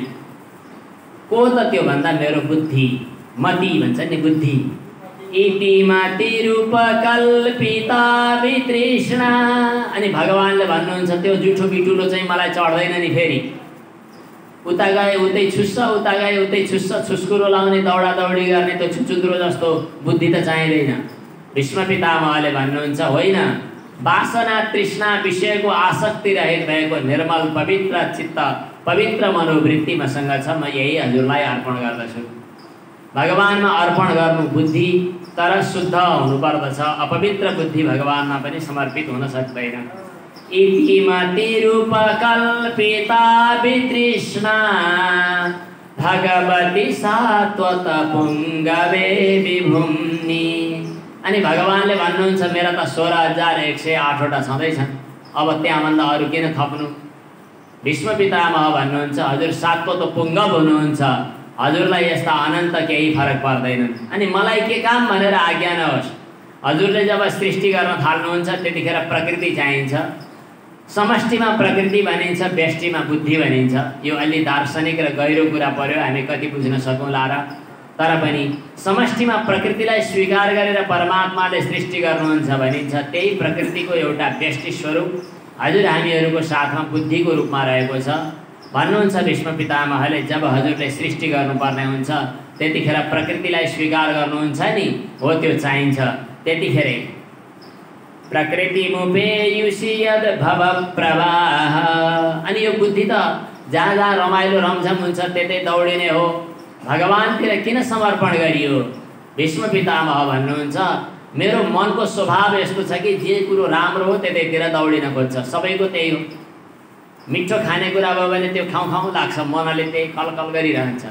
को त त्यो भन्दा मेरो बुद्धि, मति भन्छ नि, बुद्धि। इति मति रूप कल्पिता वितृष्णा। अनि भगवानले भन्नुहुन्छ त्यो जुठो बिटुलो चाहिँ मलाई चढ्दैन नि। फेरि उता गए उतै छुस्स, उता गए उतै छुस्स, छुस्कुरो लाउने, दौडा दौडी गर्ने त्यो छुचुन्द्रो जस्तो बुद्धि त चाहिँदैन। भीष्म पितामहले भन्नुहुन्छ होइन, वासना तृष्णा विषयको आसक्ति रहित भएको निर्मल पवित्र चित्त, पवित्र मनोवृत्ति मसँग छ। म यही हजुरलाई अर्पण गर्दछु। भगवानमा अर्पण गर्नु बुद्धि, तर शुद्ध हुनुपर्दछ। अपवित्र बुद्धि भगवानमा पनि समर्पित हुन सक्दैन। इति मति रूप कल्पिता वितृष्णा भगवती सात्वत पुङ्गवे विभुम्नि। अनि भगवानले भन्नुहुन्छ मेरा त 16,108वटा छँदैछन्, अब त्यहाँभन्दा अरू किन थप्नु। भीष्म पितामह भन्नुहुन्छ हजुर सात्वत पुङ्गव हुनुहुन्छ, हजुरलाई यस्ता अनन्त केही फरक पर्दैन। अनि मलाई के काम भनेर आज्ञा नहोस्। हजुरले जब सृष्टि गर्न थाल्नुहुन्छ त्यतिखेर प्रकृति चाहिन्छ। समष्टिमा प्रकृति भनिन्छ, व्यष्टिमा बुद्धि भनिन्छ। यो अलि दार्शनिक र गहिरो कुरा पर्यो, हामी कति बुझ्न सकौँला र। तर पनि समष्टिमा प्रकृतिलाई स्वीकार गरेर परमात्माले सृष्टि गर्नुहुन्छ भनिन्छ। त्यही प्रकृतिको एउटा व्यष्टि स्वरूप हजुर हामीहरूको साथमा बुद्धिको रूपमा रहेको छ भन्नुहुन्छ भीष्म पितामहले। जब हजुरले सृष्टि गर्नुपर्ने हुन्छ त्यतिखेर प्रकृतिलाई स्वीकार गर्नुहुन्छ नि, हो त्यो चाहिन्छ। त्यतिखेरै प्रकृतिमुपेयुषि यद् भव प्रवाह। अनि यो बुद्धि त जहाँ जहाँ रमाइलो रमझम हुन्छ त्यतै दौडिने हो। भगवानतिर किन समर्पण गरियो। भीष्म पितामह भन्नुहुन्छ मेरो मनको स्वभाव यस्तो छ कि जे कुरो राम्रो हो त्यतैतिर दौडिन खोज्छ। सबैको त्यही हो। मिठो खानेकुरा भयो भने त्यो खाउँ खाउँ लाग्छ, मनले त्यही कलकल गरिरहन्छ।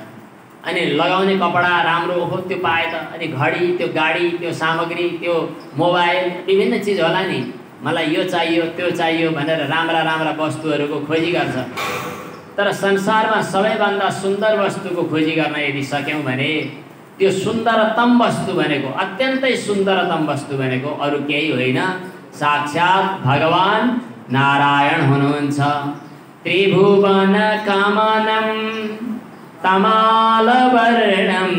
अनि लगाउने कपडा राम्रो हो त्यो पाए त, अनि घडी, त्यो गाडी, त्यो सामग्री, त्यो मोबाइल, विभिन्न चिज होला नि, मलाई यो चाहियो त्यो चाहियो भनेर राम्रा राम्रा वस्तुहरूको खोजी गर्छ। तर संसारमा सबैभन्दा सुन्दर वस्तुको खोजी गर्न यदि सक्यौँ भने त्यो सुन्दरतम वस्तु भनेको, अत्यन्तै सुन्दरतम वस्तु भनेको अरू केही होइन, साक्षात् भगवान् नारायण हुनुहुन्छ। त्रिभुवन कामनम तमालवर्णम,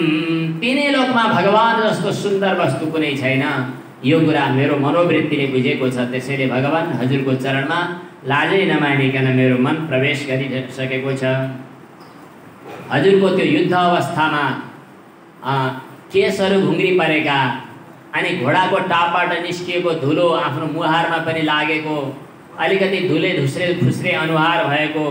तिनै लोकमा भगवान् जस्तो सुन्दर वस्तु कुनै छैन। यो कुरा मेरो मनोवृत्तिले बुझेको छ। त्यसैले भगवान् हजुरको चरणमा लाजै नमानिकन मेरो मन प्रवेश गरिसकेको छ। हजुरको त्यो युद्ध अवस्थामा केसहरू घुङ्री परेका, अनि घोडाको टापबाट निस्किएको धुलो आफ्नो मुहारमा पनि लागेको, अलिकति धुले धुस्रे फुस्रे अनुहार भएको,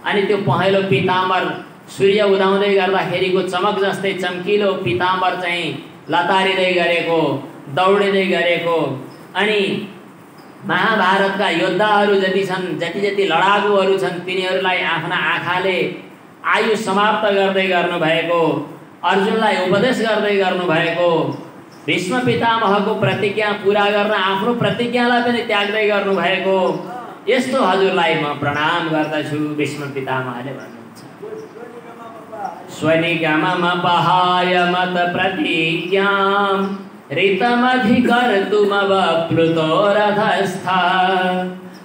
अनि त्यो पहेँलो पिताम्बर सूर्य उदाउँदै गर्दाखेरिको चमक जस्तै चम्किलो पिताम्बर चाहिँ लतारिँदै गरेको, दौडिँदै गरेको, अनि महाभारतका योद्धाहरू जति छन्, जति जति लडाकुहरू छन्, तिनीहरूलाई आफ्ना आँखाले आयु समाप्त गर्दै गर्नुभएको, अर्जुनलाई उपदेश गर्दै गर्नुभएको, भीष्म पितामहको प्रतिज्ञा पुरा गर्न आफ्नो प्रतिज्ञालाई पनि त्याग्दै गर्नुभएको, यस्तो हजुरलाई म प्रणाम गर्दछु। भीष्म पितामहले भन्नुहुन्छ, स्वनिगममपहाय मत प्रतिज्ञां ऋतमधिकर्तुमवप्लुतो रथस्था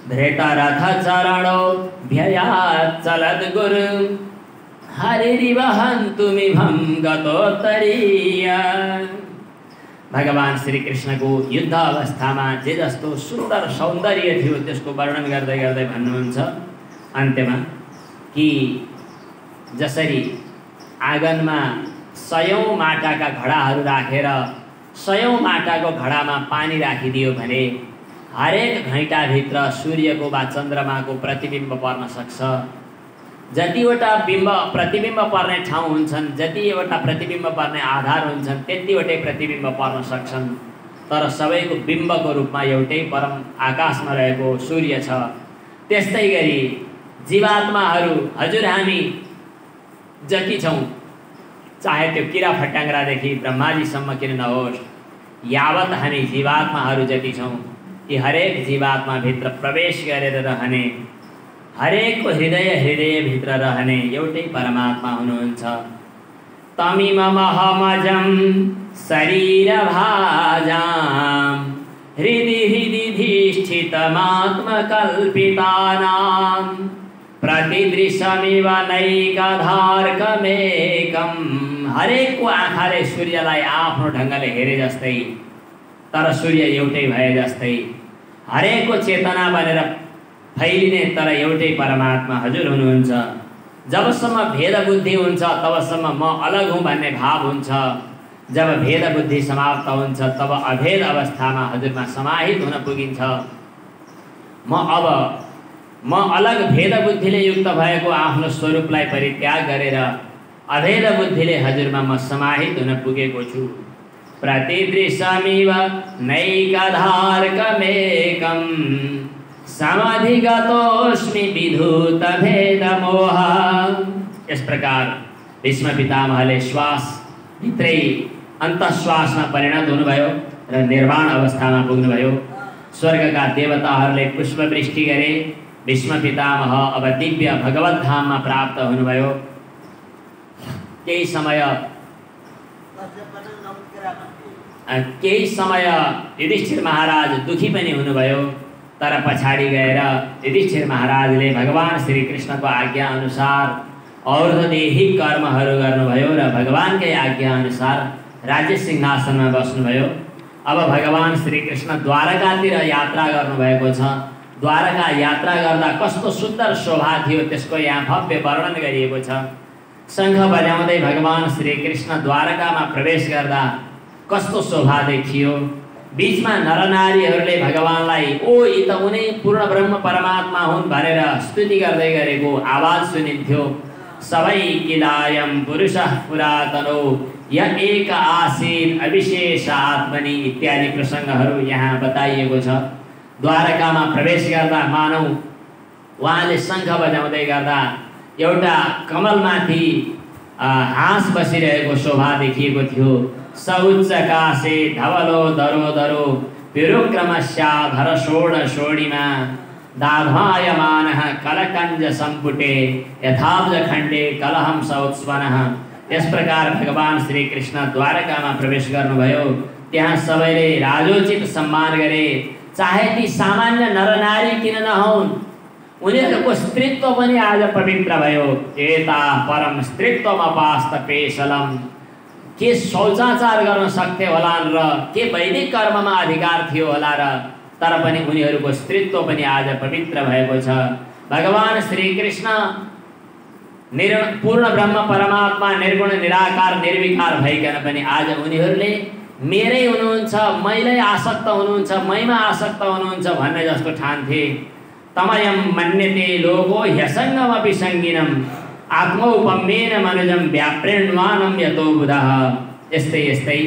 धृतरथ चरणो व्ययात् चलद्गुरुं हरिरिव हन्तुमिभं गतोत्तरीय। भगवान् श्री कृष्णको युद्ध अवस्थामा जे जस्तो सुन्दर सौन्दर्य थियो त्यसको वर्णन गर्दै गर्दै भन्नुहुन्छ अन्त्यमा कि जसरी आँगनमा सयौं माटाका घडाहरू राखेर सयौं माटाको घडामा पानी राखिदियो भने हरेक घैँटाभित्र सूर्यको वा चन्द्रमाको प्रतिबिम्ब पर्न सक्छ। जतिवटा प्रतिबिम्ब पर्ने ठाउँ हुन्छन्, जतिवटा प्रतिबिम्ब पर्ने आधार हुन्छन्, त्यतिवटै प्रतिबिम्ब पर्न सक्छन्। तर सबैको बिम्बको रूपमा एउटै परम आकाशमा रहेको सूर्य छ। त्यस्तै गरी जीवात्माहरू हजुर हामी जति छौँ, चाहे त्यो किरा फट्याङ्ग्रादेखि ब्रह्माजीसम्म किन नहोस्, यावत हामी जीवात्माहरू जति छौँ, ती हरेक जीवात्माभित्र प्रवेश गरेर रहने, हरेकको हृदयभित्र रहने एउटै परमात्मा हुनुहुन्छ। तमिममहमजं शरीरभाजां हृदि हृदि धिष्ठितमात्मकल्पितानां प्रतिदृशमिव नैकधार्कमेकं। हरेकको आँखाले सूर्यलाई आफ्नो ढङ्गले हेरे जस्तै, तर सूर्य एउटै भए जस्तै, हरेकको चेतना बनेर फैलिने तर एउटै परमात्मा हजुर हुनुहुन्छ। जबसम्म भेद बुद्धि हुन्छ तबसम्म म अलग हुँ भन्ने भाव हुन्छ। जब भेद बुद्धि समाप्त हुन्छ तब अभेद अवस्थामा हजुरमा समाहित हुन पुगिन्छ। म अलग भेद बुद्धिले युक्त भएको आफ्नो स्वरूपलाई परित्याग गरेर अभेद बुद्धिले हजुरमा म समाहित हुन पुगेको छु। प्रतिदृशमिव नैकधार्कमेकं समधिगतोऽस्मि विधूत भेद मोह। इस प्रकार भीष्म पितामहले श्वास भित्रै अन्तश्वासमा परिणत हुनुभयो र निर्वाण अवस्थामा पुग्नुभयो। स्वर्गका देवताहरूले पुष्पवृष्टि गरे। भीष्म पितामह अब दिव्य भगवत धाममा प्राप्त हुनुभयो। केही समय युधिष्ठिर महाराज दुखी पनि हुनुभयो। तर पछाडि गएर युधिष्ठिर महाराजले भगवान् श्री कृष्णको आज्ञा अनुसार और्धदेहिक कर्महरू गर्नुभयो र भगवानकै आज्ञा अनुसार राज्य सिंहासनमा बस्नुभयो। अब भगवान् श्री कृष्ण द्वारकातिर यात्रा गर्नुभएको छ। द्वारका यात्रा गर्दा कस्तो सुन्दर शोभा थियो त्यसको यहाँ भव्य वर्णन गरिएको छ। शङ्ख बजाउँदै भगवान् श्री कृष्ण द्वारकामा प्रवेश गर्दा कस्तो शोभा देखियो। बीचमा नरनारीहरूले भगवानलाई ओ यी त उनै पूर्ण ब्रह्म परमात्मा हुन् भनेर स्तुति गर्दै गरेको आवाज सुनिन्थ्यो। सबै किलायम पुरुषः पुरातनो य एक आसीत् अविशेष आत्मनि इत्यादि प्रसङ्गहरू यहाँ बताइएको छ। द्वारकामा प्रवेश गर्दा मानौ उहाँले शङ्ख बजाउँदै गर्दा एउटा कमलमाथि हाँस बसिरहेको शोभा देखिएको थियो। सौच्च कासे धवलो दरो दरो विरुक्रमस्याधर शोण शोणिमा दाध्वायमानः कलकञ्ज सम्पुटे यथाब्ज खण्डे कलहं सौत्स्वनः। यस प्रकार भगवान श्री कृष्ण द्वारकामा प्रवेश गर्नुभयो। त्यहाँ सबैले राजोचित सम्मान गरे, चाहे ती सामान्य नरनारी किन नहुन्, उनीहरूको स्त्रीत्व पनि आज पवित्र भयो। एता परम स्त्रीत्वमपास्त पेशलम, के शौचाचार गर्न सक्थे होलान् र के वैदिक कर्ममा अधिकार थियो होला र, तर पनि उनीहरूको स्त्रीत्व पनि आज पवित्र भएको छ। भगवान श्री कृष्ण पूर्ण ब्रह्म परमात्मा निर्गुण निराकार निर्विकार भइकन पनि आज उनीहरूले मेरै हुनुहुन्छ, मैलै आसक्त हुनुहुन्छ, मैमा आसक्त हुनुहुन्छ भन्ने जस्तो ठान्थे। तमयम मन्यते लोको ह्यसङ्गमपि सङ्गिनम आत्मौपम्येन मनुजम व्याप्रेण्वानम यतो बुधः। यस्तै यस्तै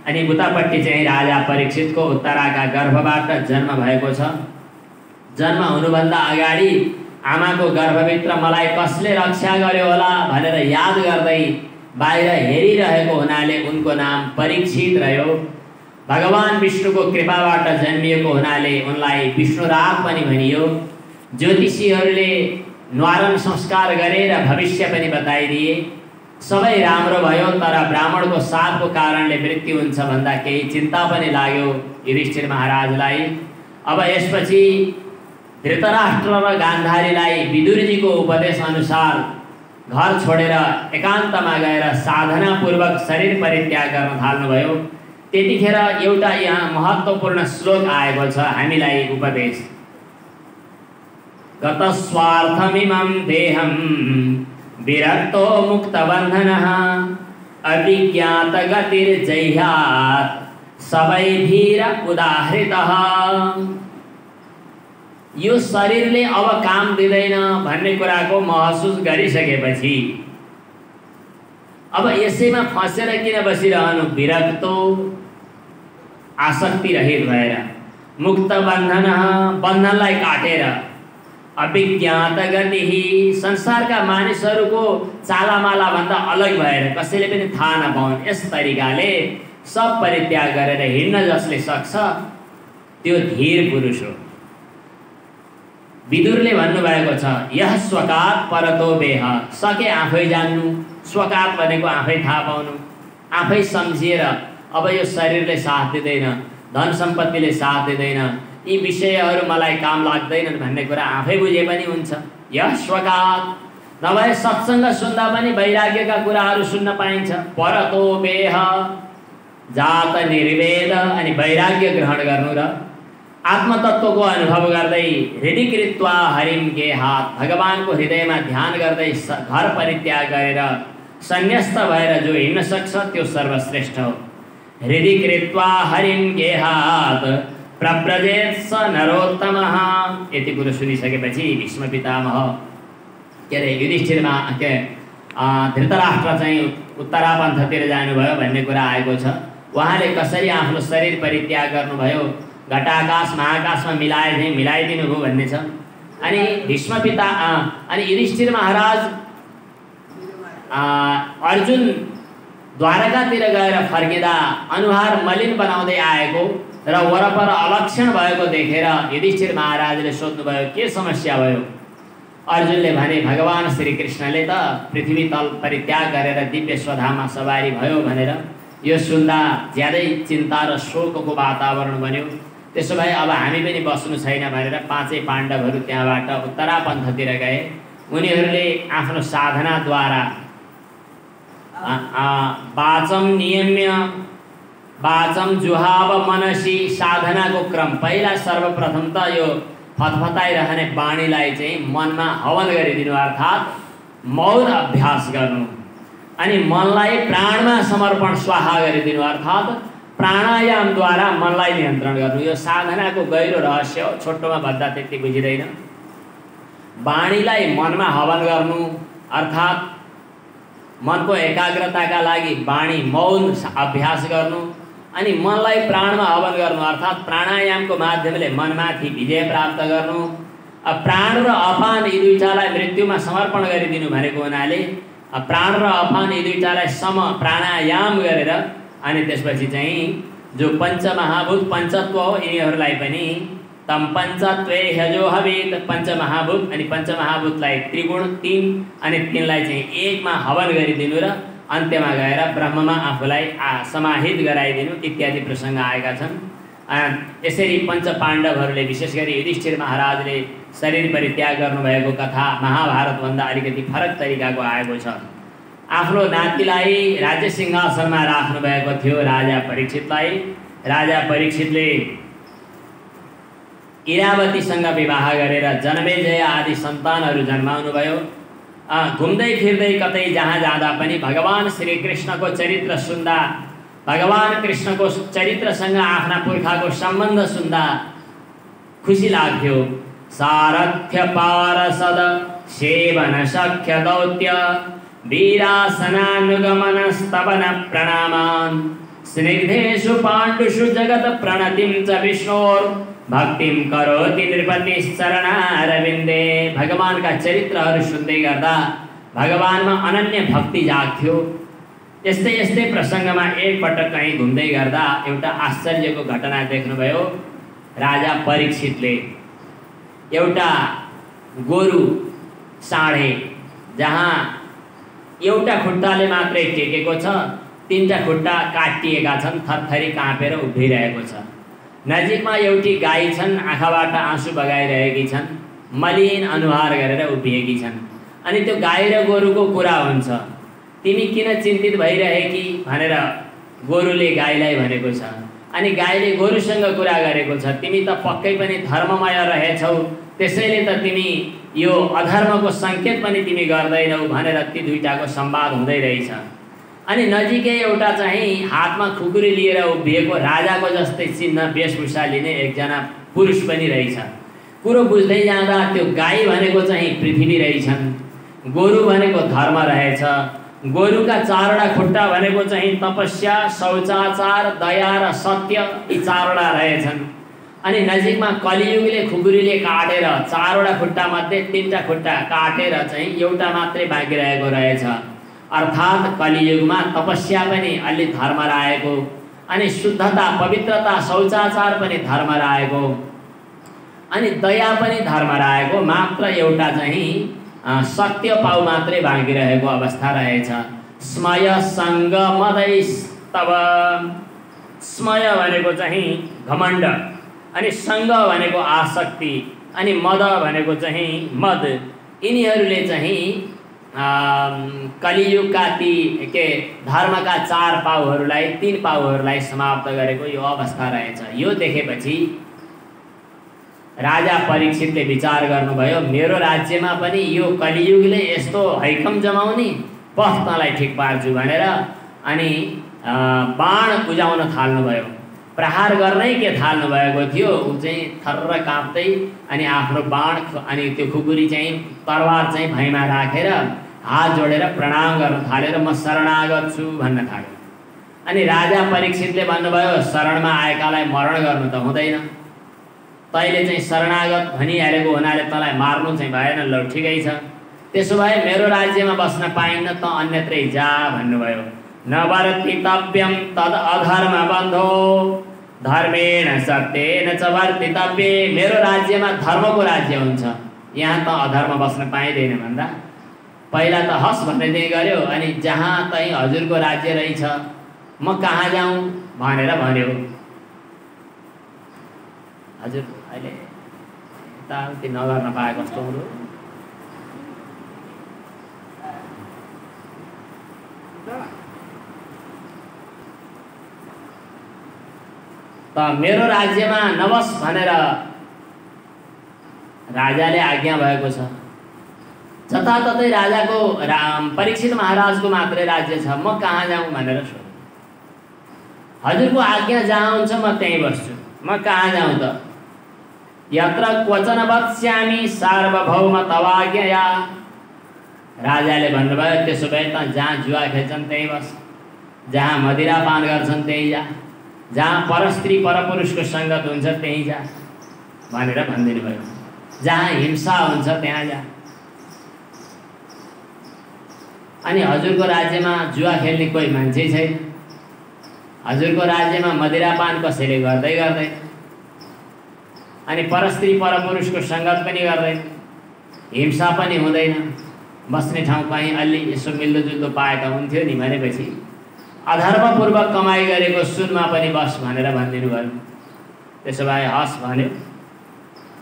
अनि उतापट्टि चाहिँ राजा परीक्षितको उत्तराका गर्भबाट जन्म भएको छ। जन्म हुनुभन्दा अगाडि आमाको गर्भभित्र मलाई कसले रक्षा गर्यो होला भनेर याद गर्दै बाहिर हेरिरहेको हुनाले उनको नाम परीक्षित रह्यो। भगवान विष्णुको कृपाबाट जन्मिएको हुनाले उनलाई विष्णुराज पनि भनियो। ज्योतिषीहरूले न्वारण संस्कार गरेर भविष्य पनि बताइदिए। सबै राम्रो भयो, तर ब्राह्मणको शापको कारणले मृत्यु हुन्छ भन्दा केही चिन्ता पनि लाग्यो युधिष्ठिर महाराजलाई। अब यसपछि धृतराष्ट्र र गान्धारीलाई विदुरजीको उपदेश अनुसार घर छोडेर एकान्तमा गएर साधनापूर्वक शरीर परित्याग गर्न थाल्नुभयो। त्यतिखेर एउटा यहाँ महत्त्वपूर्ण श्लोक आएको छ हामीलाई उपदेश। गतस्वार्थमिमं देहं विरक्तो मुक्तबन्धनः अभिज्ञातगतिर्जह्यात् सबैभिर उदाहृतः। यो शरीरले अब काम दिँदैन भन्ने कुराको महसुस गरिसकेपछि अब यसैमा फसेर किन बसिरहनु, विरक्तो आसक्ति रहित भएर, मुक्त बन्धन बन्धनलाई काटेर, अभिज्ञात गतिहि संसारका मानिसहरूको चालामाला भन्दा अलग भएर कसैले पनि थाहा नपाउन् यस तरिकाले सब परित्याग गरेर हिँड्न जसले सक्छ त्यो धीर पुरुष हो। विदुरले भन्नुभएको छ यह स्वकात परतो बेह, सके आफै जान्नु, स्वकात भनेको आफै थाहा पाउनु, आफै सम्झिएर अब यो शरीरले साथ दिँदैन, धन सम्पत्तिले साथ दिँदैन, यी विषयहरू मलाई काम लाग्दैनन् भन्ने कुरा आफै बुझे पनि हुन्छ। यह स्वकात नभए सत्सङ्ग सुन्दा पनि वैराग्यका कुराहरू सुन्न पाइन्छ। परतो बेह जात निर्वेद अनि वैराग्य ग्रहण गर्नु र आत्मतत्वको अनुभव गर्दै हृदयकृत्वा हरिम गेहात भगवानको हृदयमा ध्यान गर्दै घर परित्याग गरेर सन्यस्त भएर जो हिँड्न सक्छ त्यो सर्वश्रेष्ठ हो। हृदयकृत्वा हरिम गेहात प्रव्रजेत स नरोत्तमः। यति कुरो सुनिसकेपछि भीष्म पितामह के अरे युधिष्ठिरमा धृतराष्ट्र चाहिँ उत्तरापन्थतिर जानुभयो भन्ने कुरा आएको छ। उहाँले कसरी आफ्नो शरीर परित्याग गर्नुभयो, घटाकाश महाकाशमा मिलाइदिनु भयो भन्ने छ। अनि भीष्म पिता अनि युधिष्ठिर महाराज अर्जुन द्वारकातिर गएर फर्किँदा अनुहार मलिन बनाउँदै आएको र वरपर अलक्षण भएको देखेर युधिष्ठिर महाराजले सोध्नुभयो के समस्या भयो। अर्जुनले भने भगवान श्री कृष्णले त पृथ्वी तल परित्याग गरेर दिव्य स्वधाममा सवारी भयो भनेर। यो सुन्दा ज्यादै चिन्ता र शोकको वातावरण बन्यो। त्यसो भए अब हामी पनि बस्नु छैन भनेर पाँचै पाण्डवहरू त्यहाँबाट उत्तरापन्थतिर गए। उनीहरूले आफ्नो साधनाद्वारा वाचम नियम्य वाचम जुहाव मनसी साधनाको क्रम पहिला सर्वप्रथम त यो फतफताइरहने वाणीलाई चाहिँ मनमा हवन गरिदिनु अर्थात् मौन अभ्यास गर्नु, अनि मनलाई प्राणमा समर्पण स्वाहा गरिदिनु अर्थात् प्राणायामद्वारा मनलाई नियन्त्रण गर्नु। यो साधनाको गहिरो रहस्य हो, छोटोमा भन्दा त्यति बुझिँदैन। वाणीलाई मनमा हवन गर्नु अर्थात् मनको एकाग्रताका लागि वाणी मौन अभ्यास गर्नु अनि मनलाई प्राणमा हवन गर्नु अर्थात् प्राणायामको माध्यमले मनमाथि विजय प्राप्त गर्नु। प्राण र अपान यी दुईटालाई मृत्युमा समर्पण गरिदिनु भनेको हुनाले प्राण र अपान यी दुईटालाई प्राणायाम गरेर अनि त्यसपछि चाहिँ जो पञ्चमहाभूत पञ्चत्व हो यिनीहरूलाई पनि तम पञ्चत्वे ह्यजो हवेत पञ्चमहाभूत अनि पञ्चमहाभूतलाई त्रिगुण 3 अनि 3लाई चाहिँ एकमा हवन गरिदिनु र अन्त्यमा गएर ब्रह्ममा आफूलाई समाहित गराइदिनु इत्यादि प्रसङ्ग आएका छन्। यसरी पञ्च पाण्डवहरूले विशेष गरी युधिष्ठिर महाराजले शरीर परित्याग गर्नुभएको कथा महाभारतभन्दा अलिकति फरक तरिकाको आएको छ। आफ्नो नातिलाई राज्य सिंहासनमा राख्नु भएको थियो राजा परीक्षितलाई। राजा परीक्षितले इरावतीसँग विवाह गरेर जन्मेजय आदि सन्तानहरू जन्माउनु भयो। घुम्दै फिर्दै कतै जहाँ जाँदा पनि भगवान श्री कृष्णको चरित्र सुन्दा, भगवान कृष्णको चरित्रसँग आफ्ना पुर्खाको सम्बन्ध सुन्दा खुसी लाग्थ्यो। सारथ्य पारसद सेवन सख्य दौत्य वीरासनानुगमन स्तवन प्रणामान् स्निग्धेषु पाण्डुषु जगत प्रणतिं च विष्णोर भक्तिम करोति नृपतिश्चरणारविन्दे। भगवानका चरित्रहरू सुन्दै गर्दा भगवानमा अनन्य भक्ति जाग्थ्यो। यस्तै यस्तै प्रसङ्गमा एकपटक कहीँ घुम्दै गर्दा एउटा आश्चर्यको घटना देख्नुभयो राजा परीक्षितले। एउटा गोरु साँढे जहाँ एउटा खुट्टाले मात्रै टेकेको छ, 3टा खुट्टा काटिएका छन्, थरथरी काँपेर उभिरहेको छ। नजिकमा एउटी गाई छन्, आँखाबाट आँसु बगाइरहेकी छन्, मलिन अनुहार गरेर उभिएकी छन्। अनि त्यो गाई र गोरुको कुरा हुन्छ, तिमी किन चिन्तित भइरहेकी भनेर गोरुले गाईलाई भनेको छ। अनि गाईले गोरुसँग कुरा गरेको छ, तिमी त पक्कै पनि धर्ममय रहेछौ, त्यसैले त तिमी यो अधर्मको सङ्केत पनि तिमी गर्दैनौ भनेर ती दुईटाको संवाद हुँदै रहेछ। अनि नजिकै एउटा चाहिँ हातमा खुकुरी लिएर उभिएको राजाको जस्तै चिन्ह वेशभूषा लिने एकजना पुरुष पनि रहेछ। कुरो बुझ्दै जाँदा त्यो गाई भनेको चाहिँ पृथ्वी रहेछन्, गोरु भनेको धर्म रहेछ, गोरुका 4वटा खुट्टा भनेको चाहिँ तपस्या, शौचाचार, दया र सत्य यी 4वटा रहेछन्। अनि नजिकमा कलियुगले खुकुरीले काटेर 4वटा खुट्टा मध्ये 3टा खुट्टा काटेर चाहिँ एउटा मात्रै बाँकी रहेको रहेछ। अर्थात् कलियुगमा तपस्या पनि अलि धर्म रहेको, अनि शुद्धता, पवित्रता, शौचाचार पनि धर्म रहेको, अनि दया पनि धर्म रहेको, मात्र एउटा चाहिँ सत्य पाउ मात्रै बाँकी रहेको अवस्था रहेछ। स्मय सङ्ग मदैस्तव, स्मय भनेको चाहिँ घमण्ड, अनि सङ्ग भनेको आसक्ति, अनि मद भनेको चाहिँ मद। यिनीहरूले चाहिँ कलियुगका ती धर्मका 4 पाउहरूलाई 3 पाउहरूलाई समाप्त गरेको यो अवस्था रहेछ। यो देखेपछि राजा परीक्षितले विचार गर्नुभयो, मेरो राज्यमा पनि यो कलियुगले यस्तो हैकम जमाउने पथ तँलाई ठिक पार्छु भनेर अनि बाण बुझाउन थाल्नुभयो। प्रहार गर्नै के थाल्नु भएको थियो, ऊ चाहिँ थर्र काँप्दै अनि आफ्नो बाण अनि त्यो खुकुरी चाहिँ तरवार चाहिँ भैँमा राखेर हात जोडेर प्रणाम गर्न थालेर म शरणागत छु भन्न थाल्यो। अनि राजा परीक्षितले भन्नुभयो, शरणमा आएकालाई मरण गर्नु त हुँदैन, तैँले चाहिँ शरणागत भनिहालेको हुनाले तँलाई मार्नु चाहिँ भएन, ल ठिकै छ, त्यसो भए मेरो राज्यमा बस्न पाइन्न, त अन्यत्रै जा भन्नुभयो। न वर्तितव्यं तद अधर्म बन्धो धर्मेण सत्येन च वर्तितव्ये। मेरो राज्यमा धर्मको राज्य हुन्छ, यहाँ त अधर्म बस्न पाइँदैन भन्दा पहिला त हस् भन्दै गर्यो। अनि जहाँ तै हजुरको राज्य रहेछ म कहाँ जाउँ भनेर भन्यो। हजुर अहिले यताउति नगर्न पाए कस्तो हुँदो। त मेरो राज्यमा नबस भनेर राजाले आज्ञा भएको छ। जताततै राजाको परीक्षित महाराजको मात्रै राज्य छ, म कहाँ जाउँ भनेर सोध्यो। हजुरको आज्ञा जहाँ हुन्छ म त्यहीँ बस्छु, म कहाँ जाउँ त। यत्र क्वचन वक्ष्यामि सार्वभौम तवाज्ञया राजाले भन्नुभयो त्यसो भए त जहाँ जुवा खेल्छन् त्यही बस, जहाँ मदिरा पान गर्छन् त्यही जा, जहाँ परस्त्री परपुरुषको सङ्गत हुन्छ त्यही जा भनेर भनिदिनु भयो। जहाँ हिंसा हुन्छ त्यहाँ जा। अनि हजुरको राज्यमा जुवा खेल्ने कोही मान्छे छैन, हजुरको राज्यमा मदिरापान कसैले गर्दै गर्दैन, अनि परस्त्री परपुरुषको सङ्गत पनि गर्दैन, हिंसा पनि हुँदैन, बस्ने ठाउँ कहीँ अलि यसो मिल्दोजुल्दो पाएका हुन्थ्यो नि भनेपछि अधर्मपूर्वक कमाइ गरेको सुनमा पनि बस भनेर भनिदिनु भयो। त्यसो भए हस् भन्यो,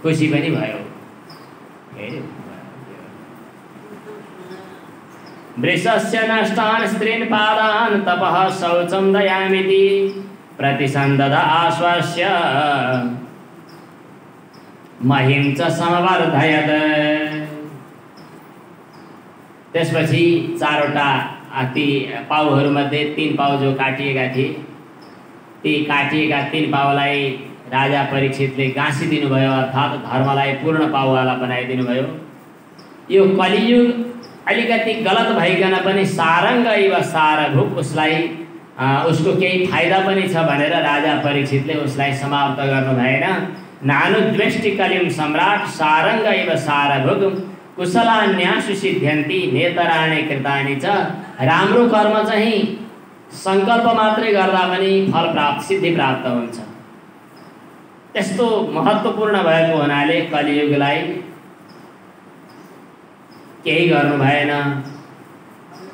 खुसी पनि भयो। वृषस्य नष्टान् स्त्रीन् पादान् तपः शौचं दयामिति प्रतिसन्दध आश्वास्य महिं च समवर्धयत्। त्यसपछि चारवटा ती पाउहरूमध्ये 3 पाउ जो काटिएका थिए, ती काटिएका 3 पाउलाई राजा परीक्षितले गाँसिदिनु भयो, अर्थात् धर्मलाई पूर्ण पाउवाला बनाइदिनु भयो। यो कलियुग अलिकति गलत भइकन पनि सारङ्ग इव सारभूप उसलाई उसको केही फाइदा पनि छ भनेर राजा परीक्षितले उसलाई समाप्त गर्नु भएन। नानुद्वेष्टि कलिम सम्राट सारङ्ग इव सारभूप कुशलान्यासु सिद्ध्यन्ति नेतराणे कृतानि च। राम्रो कर्म चाहिँ सङ्कल्प मात्रै गर्दा पनि फल प्राप्त सिद्धि प्राप्त हुन्छ। त्यस्तो महत्त्वपूर्ण भएको हुनाले कलियुगलाई केही गर्नु भएन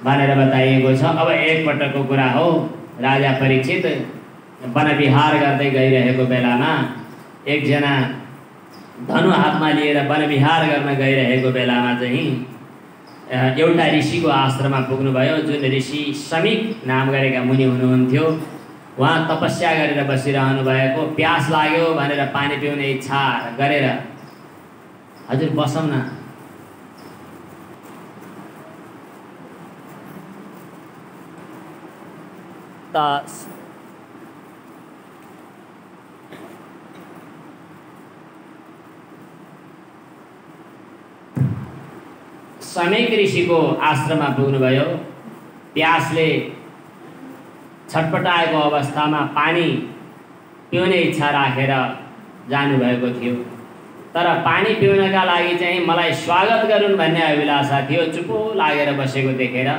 भनेर बताइएको छ। अब एकपटकको कुरा हो, राजा परीक्षित वनविहार गर्दै गइरहेको बेलामा एकजना धनु हातमा लिएर वनविहार गर्न गइरहेको बेलामा चाहिँ एउटा ऋषिको आश्रममा पुग्नुभयो, जुन ऋषि समीक नाम गरेका मुनि हुनुहुन्थ्यो। उहाँ तपस्या गरेर बसिरहनु भएको, प्यास लाग्यो भनेर पानी पिउने इच्छा गरेर हजुर बसौँ न समीक ऋषिको आश्रममा पुग्नुभयो। प्यासले छटपटाएको अवस्थामा पानी पिउने इच्छा राखेर जानुभएको थियो। तर पानी पिउनका लागि चाहिँ मलाई स्वागत गरून् भन्ने अभिलाषा थियो। चुपो लागेर बसेको देखेर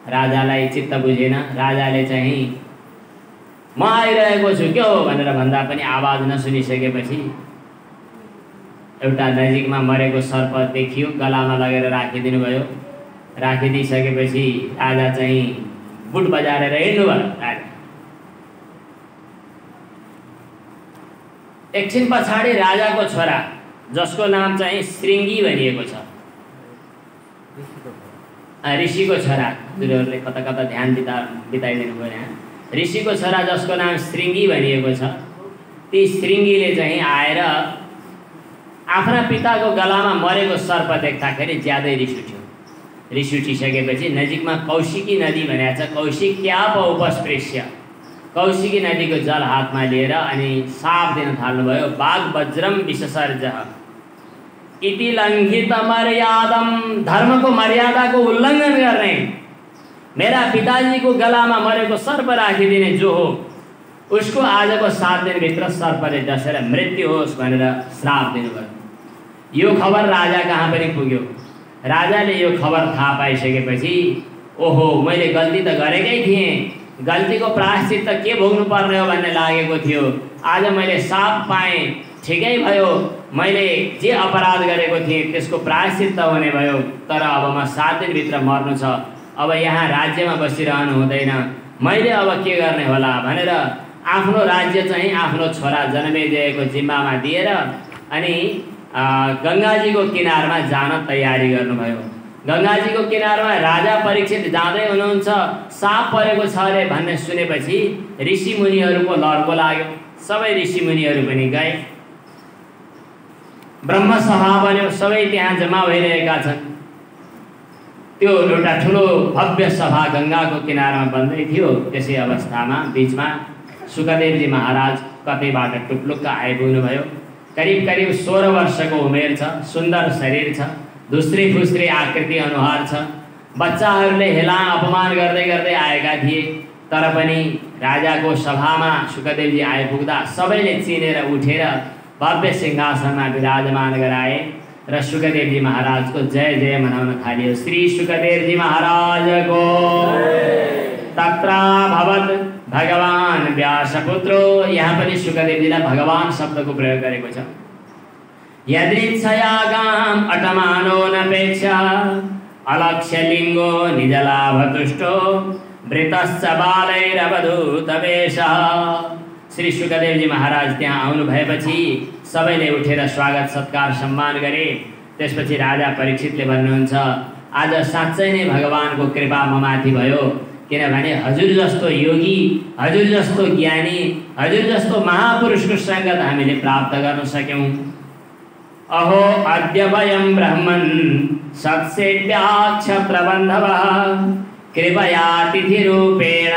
राजालाई चित्त बुझेन। राजाले चाहिँ म आइरहेको छु के हो भनेर भन्दा पनि आवाज नसुनिसकेपछि एउटा नजिकमा मरेको सर्प देखियो, गलामा लगेर राखिदिनु भयो। राखिदिइसकेपछि राजा चाहिँ बुट बजारेर हिँड्नुभयो। एकछिन पछाडि राजाको छोरा जसको नाम चाहिँ श्रृङ्गी भनिएको छ, ऋषिको छोरा, हजुरहरूले कता कता ध्यान बिताइदिनु भयो यहाँ। ऋषिको छोरा जसको नाम श्रृङ्गी भनिएको छ, ती श्रृङ्गीले चाहिँ आएर आफ्ना पिताको गलामा मरेको सर्प देख्दाखेरि ज्यादै रिस उठ्यो। रिस उठिसकेपछि नजिकमा कौशिकी नदी भनेको छ, कौशिक्याप उपस्पृश्य, कौशिकी नदीको जल हातमा लिएर अनि साप दिन थाल्नुभयो। बाघ वज्रम विससर्जः इति लङ्घित मर्यादम, धर्मको मर्यादाको उल्लङ्घन गर्ने, मेरा पिताजीको गलामा मरेको सर्प राखिदिने जो हो उसको आजको 7 दिनभित्र सर्पले डसेर मृत्यु होस् भनेर श्राप दिनुभयो। यो खबर राजा कहाँ पनि पुग्यो। राजाले यो खबर थाहा पाइसकेपछि ओहो मैले गल्ती त गरेकै थिएँ, गल्तीको प्रायश्चित त के भोग्नु पर्ने हो भन्ने लागेको थियो। आज मैले साप पाएँ, ठिकै भयो, मैले जे अपराध गरेको थिएँ त्यसको प्रायश्चित त हुने भयो। तर अब म 7 दिनभित्र मर्नु छ, अब यहाँ राज्यमा बसिरहनु हुँदैन, मैले अब के गर्ने होला भनेर आफ्नो राज्य चाहिँ आफ्नो छोरा जनमेजयको जिम्मामा दिएर अनि गङ्गाजीको किनारमा जान तयारी गर्नुभयो। गङ्गाजीको किनारमा राजा परीक्षित जाँदै हुनुहुन्छ। साप परेको छ अरे भन्ने सुनेपछि ऋषिमुनिहरूको लड्को लाग्यो। सबै ऋषिमुनिहरू पनि गए, ब्रह्मसभा बन्यो, सबै त्यहाँ जम्मा भइरहेका छन्। त्यो एउटा ठुलो भव्य सभा गङ्गाको किनारमा बन्दै थियो। त्यसै अवस्थामा बिचमा सुखदेवजी महाराज कतैबाट टुप्लुक्क आइपुग्नुभयो। करिब करिब 16 वर्षको उमेर छ, सुन्दर शरीर छ, धुस्री फुस्री आकृति अनुहार छ, बच्चाहरूले हेला अपमान गर्दै गर्दै आएका थिए, तर पनि राजाको सभामा शुकदेवजी आइपुग्दा सबैले चिनेर उठेर भव्य सिंहासनमा विराजमान गराए र शुकदेवजी महाराजको जय जय मनाउन थालियो। श्री शुकदेवजी महाराजको तत्राभवत् भगवान व्यासपुत्रो। यहाँ पनि शुकदेवजीलाई भगवान शब्दको प्रयोग गरेको छ। यदृच्छया गाम अटमानो नपेक्षा अलक्ष्यलिङ्गो निजलाभतुष्टो वृतश्च बालैरवधूतवेशः। श्री शुकदेवजी महाराज त्यहाँ आउनु भएपछि सबैले उठेर स्वागत सत्कार सम्मान गरे। त्यसपछि राजा परीक्षितले भन्नुहुन्छ, आज साँच्चै नै भगवानको कृपा ममाथि भयो, किनभने हजुर जस्तो योगी, हजुर जस्तो ज्ञानी, हजुर जस्तो महापुरुषको सङ्गत हामीले प्राप्त गर्न सक्यौँ। अहो अद्य वयं ब्रह्मन् सत्सेव्याक्ष प्रबन्धवः कृपया तिथिरूपेण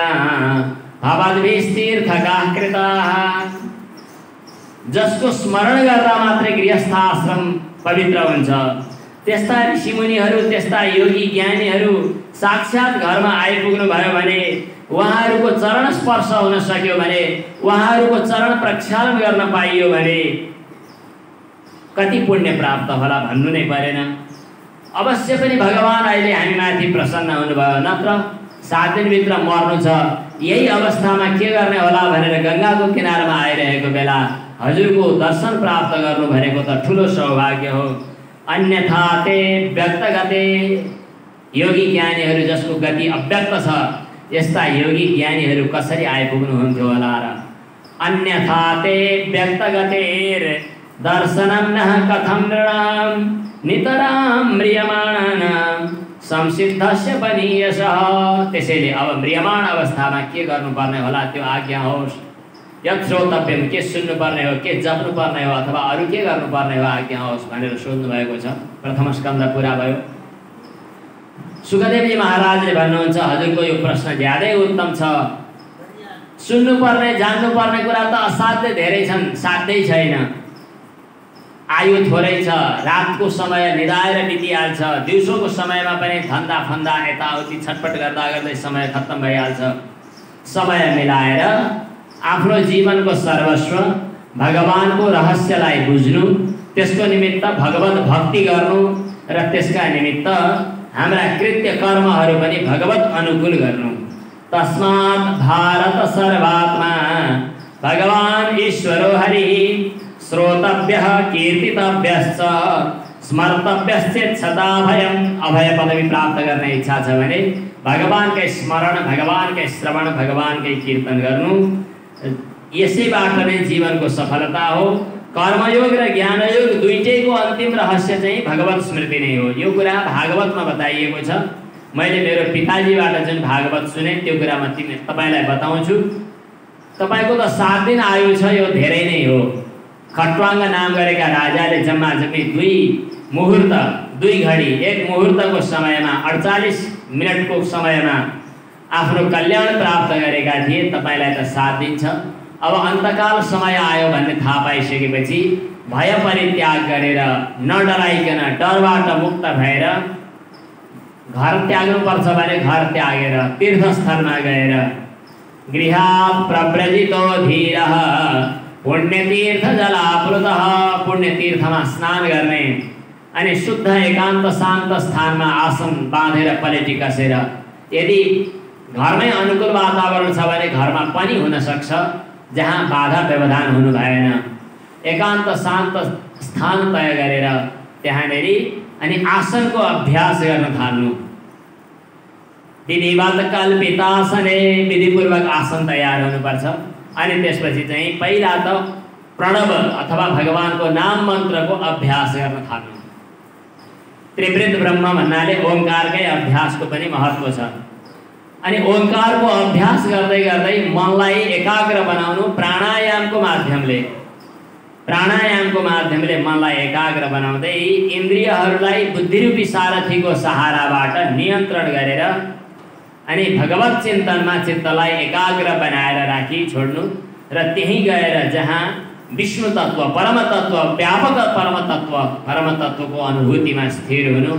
भवद्भिस्तीर्थकाः कृताः। जसको स्मरण गर्दा मात्रै गृहस्थाश्रम पवित्र हुन्छ, त्यस्ता ऋषिमुनिहरू, त्यस्ता योगी ज्ञानीहरू साक्षात् घरमा आइपुग्नु भयो भने, उहाँहरूको चरण स्पर्श हुन सक्यो भने, उहाँहरूको चरण प्रक्षालन गर्न पाइयो भने कति पुण्य प्राप्त होला भन्नु नै परेन। अवश्य पनि भगवान अहिले हामीमाथि प्रसन्न हुनुभयो, नत्र 7 दिनभित्र मर्नु छ। यही अवस्थामा के गर्ने होला भनेर गङ्गाको किनारमा आइरहेको बेला हजुरको दर्शन प्राप्त गर्नु भनेको त ठुलो सौभाग्य हो। अन्यथा ते व्यक्तगते, योगी ज्ञानीहरू जसको गति अव्यक्त छ, यस्ता योगी ज्ञानीहरू कसरी आइपुग्नुहुन्थ्यो होला र। अन्यथा ते व्यक्तगतेर दर्शनं नः कथं नृणां नितरां म्रियमाणानां संसिद्धस्य पनीयसः। त्यसैले अब म्रियमाण अवस्थामा के गर्नुपर्ने होला त्यो आज्ञा होस्। यत् श्रोतव्यम, के सुन्नुपर्ने हो, के जप्नुपर्ने हो, अथवा अरू के गर्नुपर्ने हो आज्ञा होस् भनेर सोध्नु भएको छ। प्रथम स्कन्द पुरा भयो। शुकदेवजी महाराजले भन्नुहुन्छ, हजुरको यो प्रश्न ज्यादै उत्तम छ। सुन्नुपर्ने जान्नुपर्ने कुरा त असाध्यै धेरै छन्, साध्यै छैन। आयु थोरै छ, रातको समय निदाएर बितिहाल्छ, दिउँसोको समयमा पनि धन्दा फन्दा यताउति छटपट गर्दा गर्दै समय खत्तम भइहाल्छ। समय मिलाएर आफ्नो जीवनको सर्वस्व भगवानको रहस्यलाई बुझ्नु, त्यसको निमित्त भगवत भक्ति गर्नु र त्यसका निमित्त हाम्रा कृत्य कर्महरू पनि भगवत अनुकूल गर्नु। तस्मात् भारत सर्वात्मा भगवान ईश्वरो हरिः श्रोतव्यः कीर्तितव्यश्च स्मर्तव्यश्चेत् सदा भयम्। अभय पदवी प्राप्त गर्ने इच्छा छ भने भगवानकै स्मरण, भगवानकै श्रवण, भगवानकै कीर्तन गर्नु, यसैबाट नै जीवनको सफलता हो। कर्मयोग र ज्ञानयोग दुईटैको अन्तिम रहस्य चाहिँ भगवत स्मृति नै हो। यो कुरा भागवतमा बताइएको छ। मैले मेरो पिताजीबाट जुन भागवत सुने त्यो कुरा म तपाईँलाई बताउँछु। तपाईँको त 7 दिन आयु छ, यो धेरै नै हो। खट्वाङ्ग नाम गरेका राजाले जम्मा जम्मी 2 मुहुर्त, 2 घडी, 1 मुहुर्तको समयमा 48 मिनटको समयमा आफ्नो कल्याण प्राप्त गरेका थिए। तपाईँलाई त 7 दिन छ। अब अन्तकाल समय आयो भन्ने थाहा पाइसकेपछि भय परित्याग गरेर, नडराइकन, डरबाट मुक्त भएर घर त्याग्नुपर्छ भने घर त्यागेर तीर्थस्थलमा गएर गृहात् प्रव्रजितो धीरः पुण्यतीर्थ जलाप्लुतः, पुण्यतीर्थमा स्नान गर्ने अनि शुद्ध एकान्त शान्त स्थानमा आसन बाँधेर पलेटी कसेर, यदि घरमै अनुकूल वातावरण छ भने घरमा पनि हुन सक्छ जहाँ बाधा व्यवधान हुनु भएन। एकान्त शान्त स्थान तय गरेर त्यहाँनेर अनि आसनको अभ्यास गर्न थाल्नु। विधिवत कल्पितासने, विधिपूर्वक आसन तयार हुनुपर्छ। अनि त्यसपछि चाहिँ पहिला त प्रणव अथवा भगवानको नाम मन्त्रको अभ्यास गर्न थाल्नु। त्रिवृत ब्रह्म भन्नाले ओंकारकै अभ्यासको पनि महत्त्व छ। अनि ओंकारको अभ्यास गर्दै गर्दै मनलाई एकाग्र बनाउनु प्राणायामको माध्यमले मनलाई एकाग्र बनाउँदै इन्द्रियहरूलाई बुद्धिरूपी सारथीको सहाराबाट नियन्त्रण गरेर अनि भगवत चिन्तनमा चित्तलाई एकाग्र बनाएर राखी छोड्नु र त्यही गएर जहाँ विष्णु तत्व, परम तत्व, व्यापक परम तत्वको अनुभूतिमा स्थिर हुनु।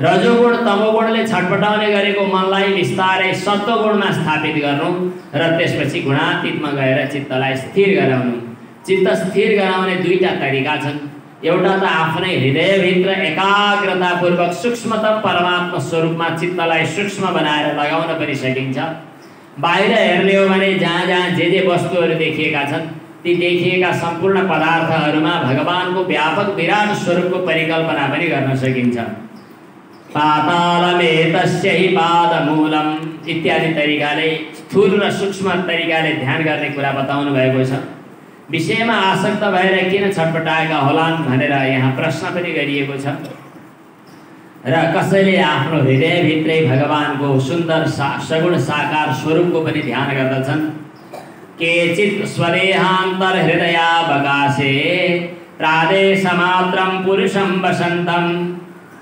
रजोगुण तमोगुणले छटपटाउने गरेको मनलाई बिस्तारै सत्वगुणमा स्थापित गर्नु र त्यसपछि गुणातीतमा गएर चित्तलाई स्थिर गराउनु। चित्त स्थिर गराउने दुईटा तरिका छन्। एउटा त आफ्नै हृदयभित्र एकाग्रतापूर्वक सूक्ष्मतम परमात्मा स्वरूपमा चित्तलाई सूक्ष्म बनाएर लगाउन पनि सकिन्छ। बाहिर हेर्ने हो भने जहाँ जहाँ जे वस्तुहरू देखिएका छन् ती देखिएका सम्पूर्ण पदार्थहरूमा भगवानको व्यापक विराट स्वरूपको परिकल्पना पनि गर्न सकिन्छ। पातालमेतस्य हि पादमूलम इत्यादि तरिकाले स्थूल र सूक्ष्म तरिकाले ध्यान गर्ने कुरा बताउनु भएको छ। विषयमा आसक्त भएर किन छटपटाएका होलान् भनेर यहाँ प्रश्न पनि गरिएको छ। र कसैले आफ्नो हृदयभित्रै भगवानको सुन्दर सगुण साकार स्वरूपको पनि ध्यान गर्दछन्। केचित् स्वदेहान्तर हृदयावकाशे प्रादेशमात्रं पुरुषं वसन्तं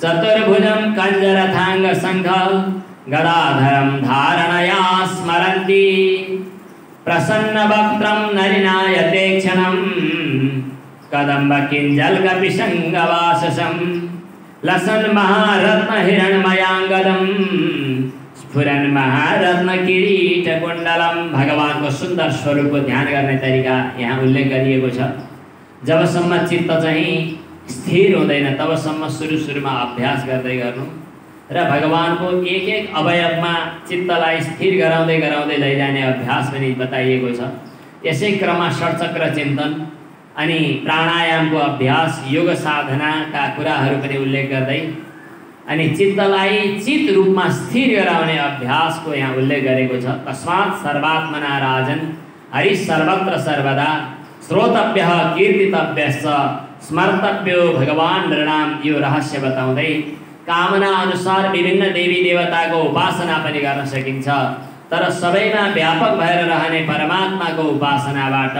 चतुर्भुजं कञ्जरथाङ्ग शङ्ख गदाधरं धारणया स्मरन्ति प्रसन्नवक्त्रं नलिनायते क्षणं कदम्ब किञ्जल्कपिशङ्गवाससं लसन् महारत्नहिरण्मयाङ्गदं स्फुरन् महारत्नकिरीटकुण्डलं। भगवानको सुन्दर स्वरूपको ध्यान गर्ने तरिका यहाँ उल्लेख गरिएको छ। जबसम्म चित्त चाहिँ स्थिर हुँदैन तबसम्म सुरुमा अभ्यास गर्दै गर्नु र भगवानको एक एक अवयवमा चित्तलाई स्थिर गराउँदै गराउँदै लैजाने अभ्यास पनि बताइएको छ। यसै क्रममा षट्चक्र चिन्तन अनि प्राणायामको अभ्यास योग साधनाका कुराहरू पनि उल्लेख गर्दै अनि चित्तलाई चित रूपमा स्थिर गराउने अभ्यासको यहाँ उल्लेख गरेको छ। तस्मात् सर्वात्मना राजन हरि सर्वत्र सर्वदा श्रोतव्यः कीर्तितव्यश्च स्मर्तव्यो भगवान् नृणाम यो रहस्य बताउँदै कामना अनुसार विभिन्न देवी देवताको उपासना पनि गर्न सकिन्छ। तर सबैमा व्यापक भएर रहने परमात्माको उपासनाबाट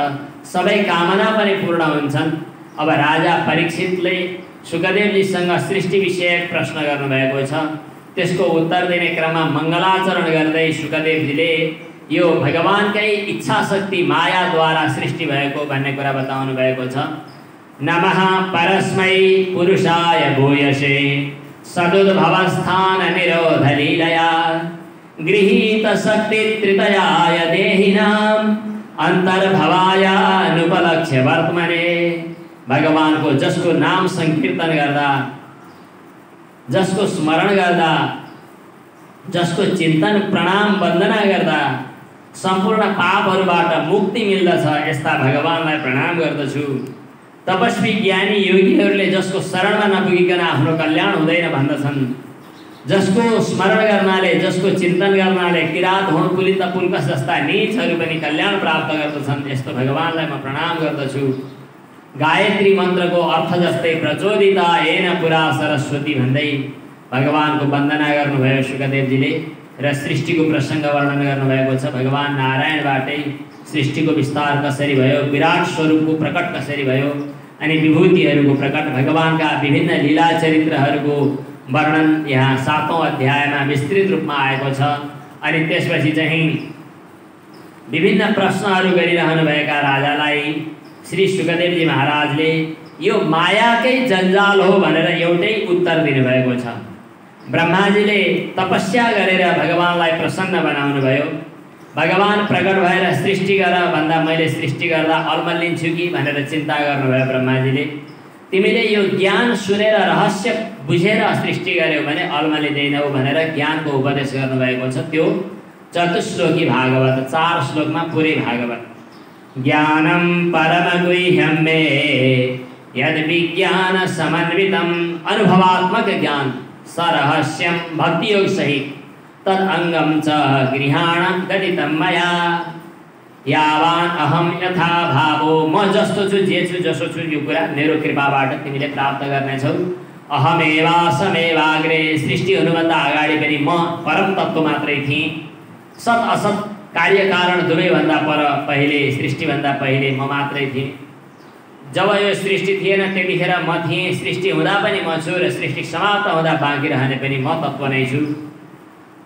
सबै कामना पनि पूर्ण हुन्छन्। अब राजा परीक्षितले सुखदेवजीसँग सृष्टि विषयक प्रश्न गर्नुभएको छ। त्यसको उत्तर दिने क्रममा मङ्गलाचरण गर्दै सुखदेवजीले यो भगवानकै इच्छा शक्ति मायाद्वारा सृष्टि भएको भन्ने कुरा बताउनु भएको छ। नमः परस्मै पुरुषाय भूयसे सदुद्भवस्थान निरोध लीलया गृहीत शक्ति त्रितयाय देहिनाम अन्तर्भवाय अनुपलक्ष्य वर्तमने। भगवानको जसको नाम संकीर्तन गर्दा, जसको स्मरण गर्दा, जसको चिन्तन प्रणाम वन्दना गर्दा सम्पूर्ण पापहरूबाट मुक्ति मिल्दछ, यस्ता भगवानलाई प्रणाम गर्दछु। तपस्वी ज्ञानी योगीहरूले जसको शरणमा नपुगिकन आफ्नो कल्याण हुँदैन भन्दछन्, जसको स्मरण गर्नाले, जसको चिन्तन गर्नाले किरात हुणकुली पुल्कस जस्ता नीचहरू पनि कल्याण प्राप्त गर्दछन्, यस्तो भगवानलाई म प्रणाम गर्दछु। गायत्री मन्त्रको अर्थ जस्तै प्रचोदिता येन पुरा सरस्वती भन्दै भगवानको वन्दना गर्नुभयो सुखदेवजीले र सृष्टिको प्रसङ्ग वर्णन गर्नुभएको छ। भगवान नारायणबाटै सृष्टिको विस्तार कसरी भयो, विराट स्वरूपको प्रकट कसरी भयो अनि विभूतिहरूको प्रकट, भगवानका विभिन्न लीला चरित्रहरूको वर्णन यहाँ 7औं अध्यायमा विस्तृत रूपमा आएको छ। अनि त्यसपछि चाहिँ विभिन्न प्रश्नहरू गरिरहनुभएका राजालाई श्री सुखदेवजी महाराजले यो मायाकै जन्जाल हो भनेर एउटै उत्तर दिनुभएको छ। ब्रह्माजीले तपस्या गरेर भगवानलाई प्रसन्न बनाउनु भयो। भगवान प्रकट भएर सृष्टि गर भन्दा मैले सृष्टि गर्दा अल्मलिन्छु कि भनेर चिन्ता गर्नुभयो ब्रह्माजीले। तिमीले यो ज्ञान सुनेर रहस्य बुझेर सृष्टि गर्यौ भने अल्मलिँदैनौ भनेर ज्ञानको उपदेश गर्नुभएको छ। त्यो चतुश्लोकी भागवत, 4 श्लोकमा पुरै भागवत। ज्ञानं परमगुह्यं मे यद् विज्ञान समन्वितं, अनुभवात्मक ज्ञान सरहस्यं भक्ति योग सहित तद अंगम च गृहाण गदितं मया यावान अहम यथा भावो, म जस्तो छु, जे छु, जसो छु, यो कुरा मेरो कृपाबाट तिमीले प्राप्त गर्नेछौ। अहमेवासमेवाग्रे, सृष्टि हुनुभन्दा अगाडि पनि म परम तत्त्व मात्रै थिएँ। सत असत कार्यकारण दुवैभन्दा पहिले, सृष्टिभन्दा पहिले म मात्रै थिएँ। जब यो सृष्टि थिएन त्यतिखेर म थिएँ, सृष्टि हुँदा पनि म छु र सृष्टि समाप्त हुँदा बाँकी रहने पनि म तत्त्व नै छु।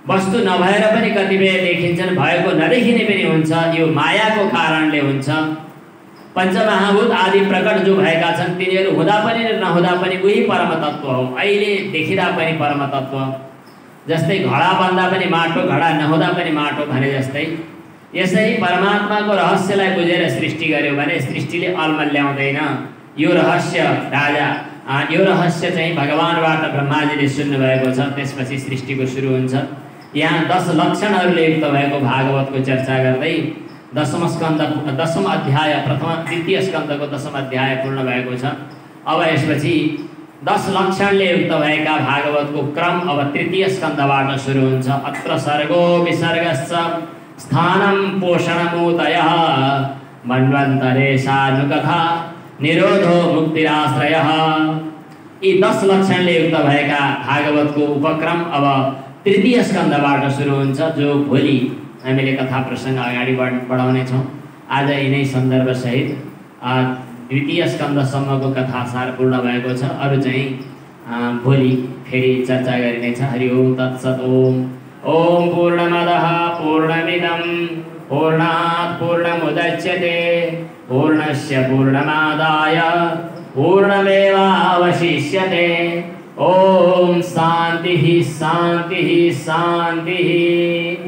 वस्तु नभएर पनि कतिपय देखिन्छन्, भएको नदेखिने पनि हुन्छ, यो मायाको कारणले हुन्छ। पञ्चमहाभूत आदि प्रकट जो भएका छन् तिनीहरू हुँदा पनि र नहुँदा पनि उही परम तत्त्व हो, अहिले देखिँदा पनि परम तत्त्व। जस्तै घडा बन्दा पनि माटो, घडा नहुँदा पनि माटो भने जस्तै यसै परमात्माको रहस्यलाई बुझेर सृष्टि गर्यो भने सृष्टिले अलमल्याउँदैन। यो रहस्य यो रहस्य चाहिँ भगवानबाट ब्रह्माजीले सुन्नुभएको छ, त्यसपछि सृष्टिको सुरु हुन्छ। यहाँ 10 लक्षणहरूले युक्त भएको भागवतको चर्चा गर्दै दशम अध्याय द्वितीय स्कन्धको 10औं अध्याय पूर्ण भएको छ। अब यसपछि 10 लक्षणले युक्त भएका भागवतको क्रम अब तृतीय स्कन्धबाट सुरु हुन्छ। अत्र सर्गो विसर्गश्च स्थानं पोषणमुदयः मन्वन्तरेशानुकथा निरोधो मुक्तिराश्रयः। यी 10 लक्षणले युक्त भएका भागवतको उपक्रम अब तृतीय स्कन्धबाट सुरु हुन्छ, जो भोलि हामीले कथा प्रसङ्ग अगाडि बढाउनेछौँ। आज यिनै सन्दर्भसहित द्वितीय स्कन्धसम्मको कथासार पूर्ण भएको छ। अरू चाहिँ भोलि फेरि चर्चा गरिनेछ। हरि ओम तत्सत्। ओम पूर्णमदः पूर्णमिदं पूर्णात् पूर्णमुदच्यते पूर्णस्य पूर्णमादाय पूर्णमेवावशिष्यते। ओम शान्तिः शान्तिः शान्तिः।